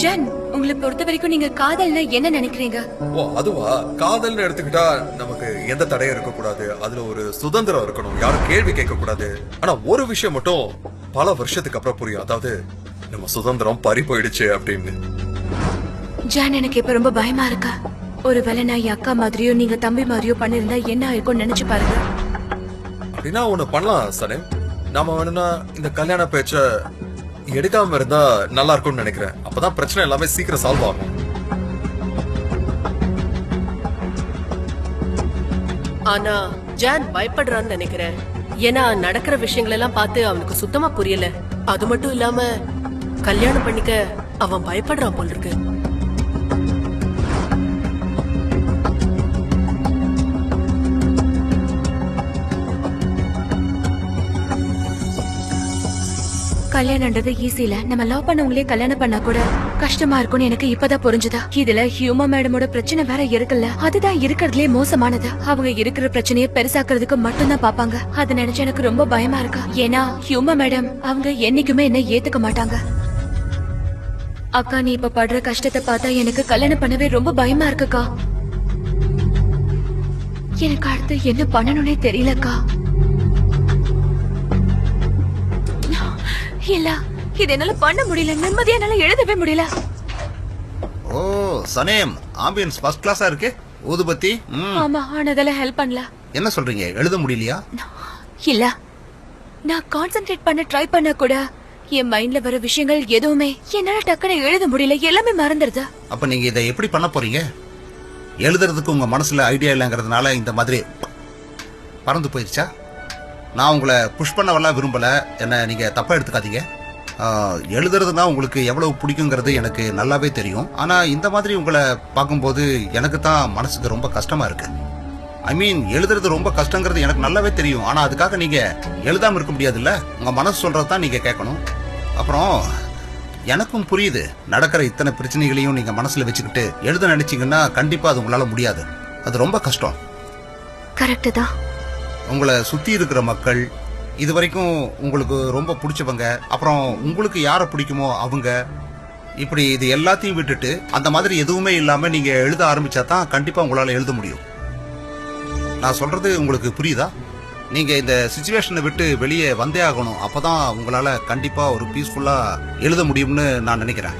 ஜன், உங்களை பொறுத்த வரைக்கும் நீங்க காதல்னா என்ன நினைக்கிறீங்க? ஓ அதுவா? காதல்னு எடுத்துக்கிட்டா நமக்கு எந்த தடையும் இருக்க கூடாது, அதுல ஒரு சுதந்திரம் இருக்கணும், யாரும் கேள்வி கேட்க கூடாது. ஆனா ஒரு விஷயம் மட்டும் பல வருஷத்துக்கு அப்புறம் புரியும், அதாவது நம்ம சுதந்திரம் பறி போயிடுச்சு அப்படின்னு. ஜான், எனக்கு இப்ப ரொம்ப பயமா இருக்கா. ஒருவேளை நான் என் அக்கா மாதிரியோ நீங்க தம்பி மாதிரியோ பண்ணிருந்தா என்ன ஆயிருக்கும் நினைச்சு பாருங்க. அப்படின்னா ஒண்ணு பண்ணலாம் சனேம், நாம வேணும்னா இந்த கல்யாண பேச்ச எடுக்காம இருந்தா நல்லா இருக்கும்னு நினைக்கிறேன். அப்பதான் பிரச்சனை எல்லாமே சீக்கிரம் சால்வ் ஆகும். ஆனா ஜான் பயப்படுறான்னு நினைக்கிறேன். ஏன்னா நடக்கிற விஷயங்கள் எல்லாம் பார்த்து அவனுக்கு சுத்தமா புரியல. அது மட்டும் இல்லாம கல்யாணம் பண்ணிக்க அவன் பயப்படுறான் போல இருக்கு. கல்யாணம்ன்றது ஈஸில, நம்ம லவ் பண்ணவங்களே கல்யாணம் பண்ணா கூட கஷ்டமா இருக்கும்னு எனக்கு இப்பதான் புரிஞ்சுதா. இதுல ஹியூமா மேடமோட பிரச்சனை வேற இருக்குல்ல, அதுதான் இருக்கிறதுலே மோசமானது. அவங்க இருக்கிற பிரச்சனையை பெருசாக்குறதுக்கு மட்டும்தான் பாப்பாங்க. அது நினைச்சு எனக்கு ரொம்ப பயமா இருக்கா. ஏன்னா ஹியூமா மேடம் அவங்க என்னைக்குமே என்ன ஏத்துக்க மாட்டாங்க. அக்கா, நீ இப்ப படுற கஷ்டத்தை பார்த்தா எனக்கு கல்யாணம் பண்ணவே ரொம்ப பயமா இருக்குக்கா. எனக்கு அடுத்து என்ன பண்ணணும்னே தெரியலக்கா. இல்ல, இது என்னால பண்ண முடியல. நிம்மதியா என்னால எழுதவே முடியல. ஓ சனேம், ஆம்பியன்ஸ் ஃபர்ஸ்ட் கிளாஸா இருக்கு. ஊதுபத்தி. ஆமா, ஆனதால ஹெல்ப் பண்ணல. என்ன சொல்றீங்க, எழுத முடியலையா? இல்ல, நான் கான்சென்ட்ரேட் பண்ண ட்ரை பண்ண கூட என் மைண்ட்ல வர விஷயங்கள் எதுவுமே என்னால டக்குனு எழுத முடியல. எல்லாமே மறந்துடுது. அப்ப நீங்க இதை எப்படி பண்ண போறீங்க? எழுதுறதுக்கு உங்க மனசுல ஐடியா இல்லைங்கிறதுனால இந்த மாதிரி பறந்து போயிடுச்சா? நான் உங்களை புஷ் பண்ணவெல்லாம் விரும்பல, என்ன நீங்க தப்பா எடுத்துக்காதீங்க. எழுதுறதுனா உங்களுக்கு எவ்வளவு பிடிக்குங்கிறது எனக்கு நல்லாவே தெரியும். ஆனா இந்த மாதிரி உங்களை பார்க்கும்போது எனக்கு தான் மனசுக்கு ரொம்ப கஷ்டமா இருக்கு. ஐ மீன், எழுதுறது ரொம்ப கஷ்டங்கிறது எனக்கு நல்லாவே தெரியும். ஆனா அதுக்காக நீங்க எழுதாம இருக்க முடியாதுல்ல. உங்க மனசு சொல்றதுதான் நீங்க கேட்கணும். அப்புறம் எனக்கும் புரியுது, நடக்கிற இத்தனை பிரச்சனைகளையும் நீங்க மனசுல வச்சுக்கிட்டு எழுத நினைச்சீங்கன்னா கண்டிப்பா அது உங்களால முடியாது. அது ரொம்ப கஷ்டம். கரெக்ட் தான். உங்களை சுத்தி இருக்கிற மக்கள், இது வரைக்கும் உங்களுக்கு ரொம்ப பிடிச்சவங்க, அப்புறம் உங்களுக்கு யாரை பிடிக்குமோ அவங்க, இப்படி இது எல்லாத்தையும் விட்டுட்டு அந்த மாதிரி எதுவுமே இல்லாம நீங்க எழுத ஆரம்பிச்சா தான் கண்டிப்பா உங்களால எழுத முடியும். நான் சொல்றது உங்களுக்கு புரியுதா? நீங்க இந்த சிச்சுவேஷனை விட்டு வெளியே வந்தே ஆகணும். அப்பதான் உங்களால கண்டிப்பா ஒரு பீஸ்ஃபுல்லா எழுத முடியும்னு நான் நினைக்கிறேன்.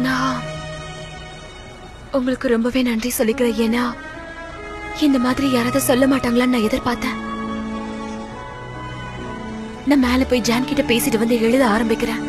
நான் உங்களுக்கு ரொம்பவே நன்றி சொல்லிக்கிறேன். ஏன்னா இந்த மாதிரி யாராவது சொல்ல மாட்டாங்களான்னு நான் எதிர்பார்த்தேன். நான் மேல போய் ஜான் கிட்ட பேசிட்டு வந்து எழுத ஆரம்பிக்கிறேன்.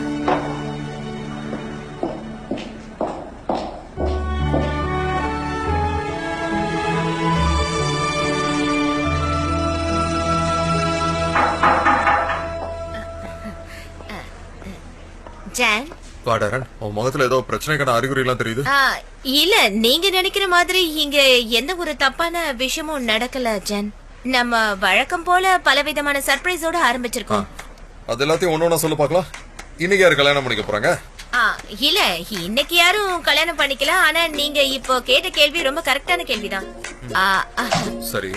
ஜான், வாடரன், உன் முகத்துல ஏதோ பிரச்சனைக்கான அறிகுறி எல்லாம் தெரியுது. இல்ல, நீங்க நினைக்கிற மாதிரி இங்க எந்த ஒரு தப்பான விஷயமும் நடக்கல ஜான். நம்ம வழக்கம் போல பலவிதமான சர்ப்ரைஸோட ஆரம்பிச்சிருக்கோம். அது எல்லாத்தையும் ஒண்ணு ஒண்ணா சொல்லு பாக்கலாம். இன்னைக்கு யாரு கல்யாணம் பண்ணிக்க போறாங்க? இல்ல இன்னைக்கு யாரும் கல்யாணம் பண்ணிக்கலாம். ஆனா நீங்க இப்போ கேட்ட கேள்வி ரொம்ப கரெக்டான கேள்விதான். சரி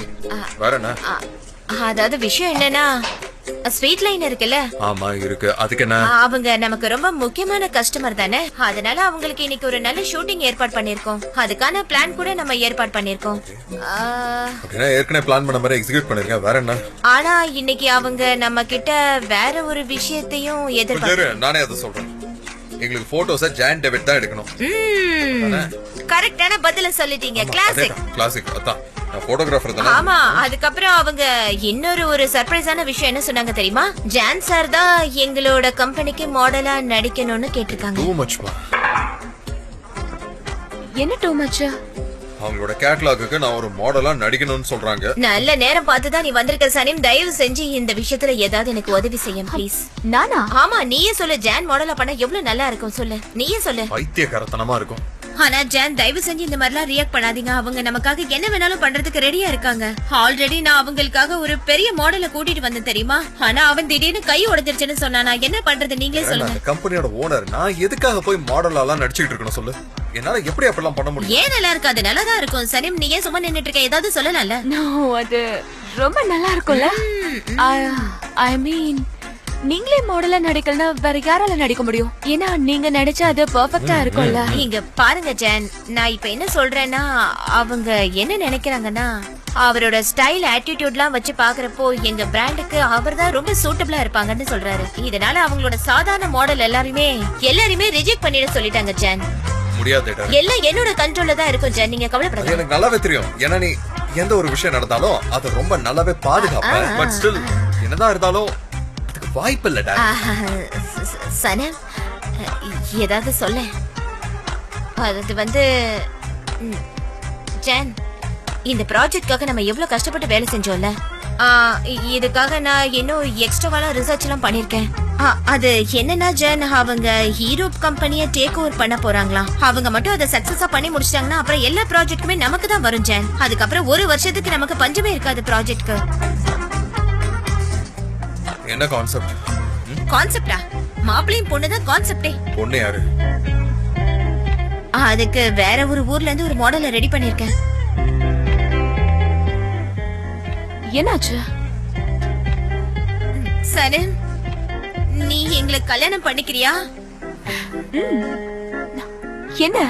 வேற என்ன? அதாவது விஷயம் என்னன்னா ஸ்வீட் லைன் இருக்குல்ல. ஆமா இருக்கு. அதுக்கு என்ன? அவங்க நமக்கு ரொம்ப முக்கியமான கஸ்டமர் தானே. அதனால அவங்களுக்கு இன்னைக்கு ஒரு நல்ல ஷூட்டிங் ஏற்பாடு பண்ணிருக்கோம். அதுக்கான பிளான் கூட நம்ம ஏற்பாடு பண்ணிருக்கோம். ஏற்கனவே பிளான் பண்ண மாதிரி எக்ஸிக்யூட் பண்ணிருக்கேன். வேற என்ன? ஆனா இன்னைக்கு அவங்க நம்ம கிட்ட வேற ஒரு விஷயத்தையும் எதிர்பார்க்க. நானே அதை சொல்றேன். எங்களுக்கு போட்டோஸ ஜான் டேவிட் தான் எடுக்கணும். கரெக்டான பதில சொல்லிட்டீங்க. கிளாசிக் அதான். நான் போட்டோகிராஃபர் தானே. ஆமா. அதுக்கப்புறம் அவங்க இன்னொரு சர்ப்ரைஸான விஷயம் என்ன சொன்னாங்க தெரியுமா? ஜான் சார் தான் எங்களோட கம்பெனிக்கு மாடலா நடிக்கணும்னு கேட்டிருக்காங்க. டூ மச்மா. என்ன டூ மச்? அவங்களோட கேட்டலாகுக்கு நான் ஒரு மாடலா நடிக்கணும்னு சொல்றாங்க. நல்ல நேரம் பார்த்து தான் நீ வந்திருக்க சனிம். தயவு செஞ்சு இந்த விஷயத்துல ஏதாவது எனக்கு உதவி செய்ய ப்ளீஸ். நானா? ஆமா நீயே சொல்லு. ஜான் மாடலா பண்ண எவ்வளவு நல்லா இருக்கும் சொல்லு. நீயே சொல்லு. பைத்தியக்காரத்தனமா இருக்கும். ஆனா ஜான் தயவு செஞ்சு இந்த மாதிரிலாம் ரியாக்ட் பண்ணாதீங்க. அவங்க நமக்காக என்ன வேணாலும் பண்றதுக்கு ரெடியா இருக்காங்க. ஆல்ரெடி நான் அவங்களுக்காக ஒரு பெரிய மாடலை கூட்டிட்டு வந்தேன் தெரியுமா? ஆனா அவன் திடீர்னு கை உடைஞ்சிருச்சுன்னு சொன்னா நான் என்ன பண்றது நீங்களே சொல்லுங்க. கம்பெனியோட ஓனர் நான் எதுக்காக போய் மாடலாலாம் நடிச்சிட்டு இருக்கணும் சொல்லு. என்னால எப்படி அப்படிலாம் பண்ண முடியும்? ஏன் நல்லா இருக்காது? நல்லதா இருக்கும். சனிம் நீ ஏன் சும்மா நின்னுட்டு இருக்க? ஏதாவது சொல்லலாம்ல. அது ரொம்ப நல்லா இருக்கும்ல. ஐ மீன் நீங்களே மாடலா நடிக்கலனா வேற யாரால நடிக்க முடியும்? ஏன்னா நீங்க நடிச்சா அது பெர்ஃபெக்ட்டா இருக்கும்ல. இங்க பாருங்க ஜான், நான் இப்ப என்ன சொல்றேன்னா அவங்க என்ன நினைக்கிறாங்கன்னா அவரோட ஸ்டைல் ஆட்டிடியூட்லாம் வச்சு பாக்குறப்போ எங்க பிராண்டுக்கு அவர்தான் ரொம்ப சூட்டபிளா இருப்பாங்கன்னு சொல்றாரு. இதனால அவங்களோட சாதாரண மாடல் எல்லாருமே ரிஜெக்ட் பண்ணிட சொல்லிட்டாங்க ஜான். முடியாது. எல்லாம் என்னோட கண்ட்ரோல்ல தான் இருக்கும் ஜான். நீங்க கவலைப்படாதீங்க. எனக்கு நல்லாவே தெரியும். ஏன்னா நீ எந்த ஒரு விஷயம் நடந்தாலும் அது ரொம்ப நல்லாவே பாதுகாப்ப. பட் ஸ்டில் என்னதான் இருந்தாலும் வாய்ப்பு இல்லடா. சனம் ஏதாவது சொல்ல. அது ஜான் இந்த ப்ராஜெக்ட்காக நம்ம எவ்வளவு கஷ்டப்பட்டு வேலை செஞ்சோம்ல. இதுக்காக நான் இன்னும் எக்ஸ்ட்ராவான ரிசர்ச் எல்லாம் பண்ணிருக்கேன். அது என்னன்னா ஜான் அவங்க யூரோப் கம்பெனியை டேக் ஓவர் பண்ண போறாங்களாம். அவங்க மட்டும் அதை சக்சஸா பண்ணி முடிச்சிட்டாங்கன்னா அப்புறம் எல்லா ப்ராஜெக்ட்டுமே நமக்கு தான் வரும் ஜான். அதுக்கப்புறம் ஒரு வருஷத்துக்கு நமக்கு பஞ்சமே இருக்காது ப்ராஜெக்ட்க்கு. என்ன கான்செப்ட்? கான்செப்டா? மாப்பிளையும் பொண்ணுதான் கான்செப்டே. பொண்ணு யாரு? அதுக்கு வேற ஒரு ஊர்ல இருந்து ஒரு மாடலை ரெடி பண்ணிருக்கேன். என்னாச்சு? சரி நீ எங்களை கல்யாணம் பண்ணிக்கிறியா? என்ன?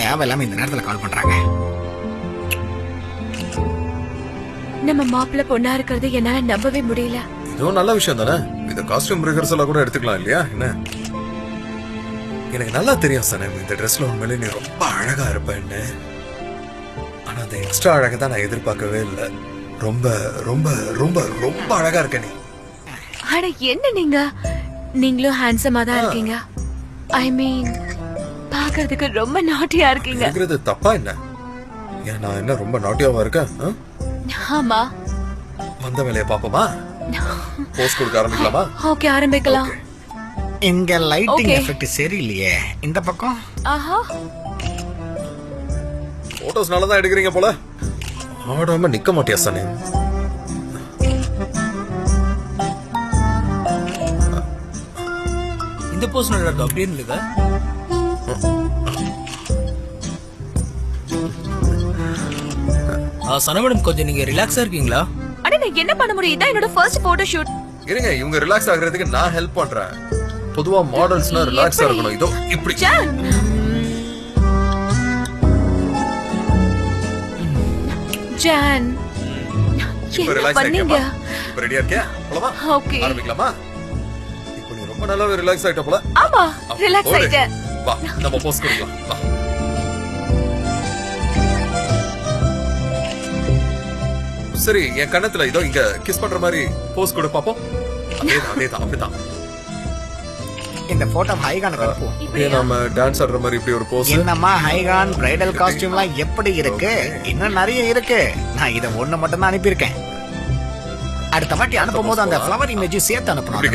தேவையில்லாம இந்த நேரத்துல கால் பண்றாங்க. நம்ம மாப்பிள்ள பொண்ணா இருக்கிறது என்னால நம்பவே முடியல. இதுவும் நல்ல விஷயம் தானே. இந்த காஸ்டியூம் ரிஹர்சலா கூட எடுத்துக்கலாம் இல்லையா? என்ன எனக்கு நல்லா தெரியும் சனம், இந்த ட்ரெஸ்ல உண்மையிலே நீ ரொம்ப அழகா இருப்பேன்னு. ஆனா அந்த எக்ஸ்ட்ரா அழகை தான் நான் எதிர்பார்க்கவே இல்லை. ரொம்ப ரொம்ப ரொம்ப ரொம்ப அழகா இருக்க நீ. அட என்ன நீங்களும் ஹேண்ட்ஸமா தான் இருக்கீங்க. ஐ மீன் பாக்குறதுக்கு ரொம்ப நாட்டியா இருக்கீங்க. இருக்கிறது தப்பா என்ன? ஏன் நான் என்ன ரொம்ப நாட்டியாவா இருக்கேன்? ஆமா. வந்த வேலையை பாப்போமா? போஸ்ட் கொடுக்க ஆரம்பிக்கலாமா? ஓகே ஆரம்பிக்கலாம். இங்க லைட்டிங் எஃபெக்ட் சரியில்லையே இந்த பக்கம். ஆஹா போட்டோஸ் நல்லா தான் எடுக்கிறீங்க போல. ஆடாம நிக்க மாட்டியா சனே? இந்த போஸ் நல்லா இருக்கு. அப்படியே இல்லைதா? சனா மேடம் கொஞ்சம் நீங்க ரிலாக்ஸா இருக்கீங்களா? அட நான் என்ன பண்ண முடியும்? இதான் என்னோட ஃபர்ஸ்ட் போட்டோ ஷூட். இருங்க இவங்க ரிலாக்ஸ் ஆகுறதுக்கு நான் ஹெல்ப் பண்றேன். பொதுவா மாடல்ஸ்னா ரிலாக்ஸா இருக்கணும். இதோ இப்படி. ஜான் இப்போ ரிலாக்ஸ் ஆயிட்டீங்க. இப்போ ரெடியா இருக்கியா? போலாமா? ஓகே ஆரம்பிக்கலாமா? இப்போ நீ ரொம்ப நல்லாவே ரிலாக்ஸ் ஆயிட்ட போல. ஆமா ரிலாக்ஸ் ஆயிட்டேன். வா நம்ம போஸ் கொடுக்கலாம். வா. சரி என் கண்ணத்துல இதோ இங்க கிஸ் பண்ற மாதிரி போஸ் கொடு பாப்போம். அதேதான் அப்படிதான். இந்த போட்டோ ஹைகானுக்கு அனுப்புவோம். இப்படியே நாம டான்ஸ் ஆடுற மாதிரி இப்படி ஒரு போஸ். என்னம்மா ஹைகான் பிரைடல் காஸ்டியூம்லாம் எப்படி இருக்கு? இன்னும் நிறைய இருக்கு. நான் இதை ஒண்ணு மட்டும் தான் அனுப்பியிருக்கேன். அடுத்த வாட்டி அனுப்பும் போது அந்த ஃப்ளவர் இமேஜ் சேர்த்து அனுப்பணும்.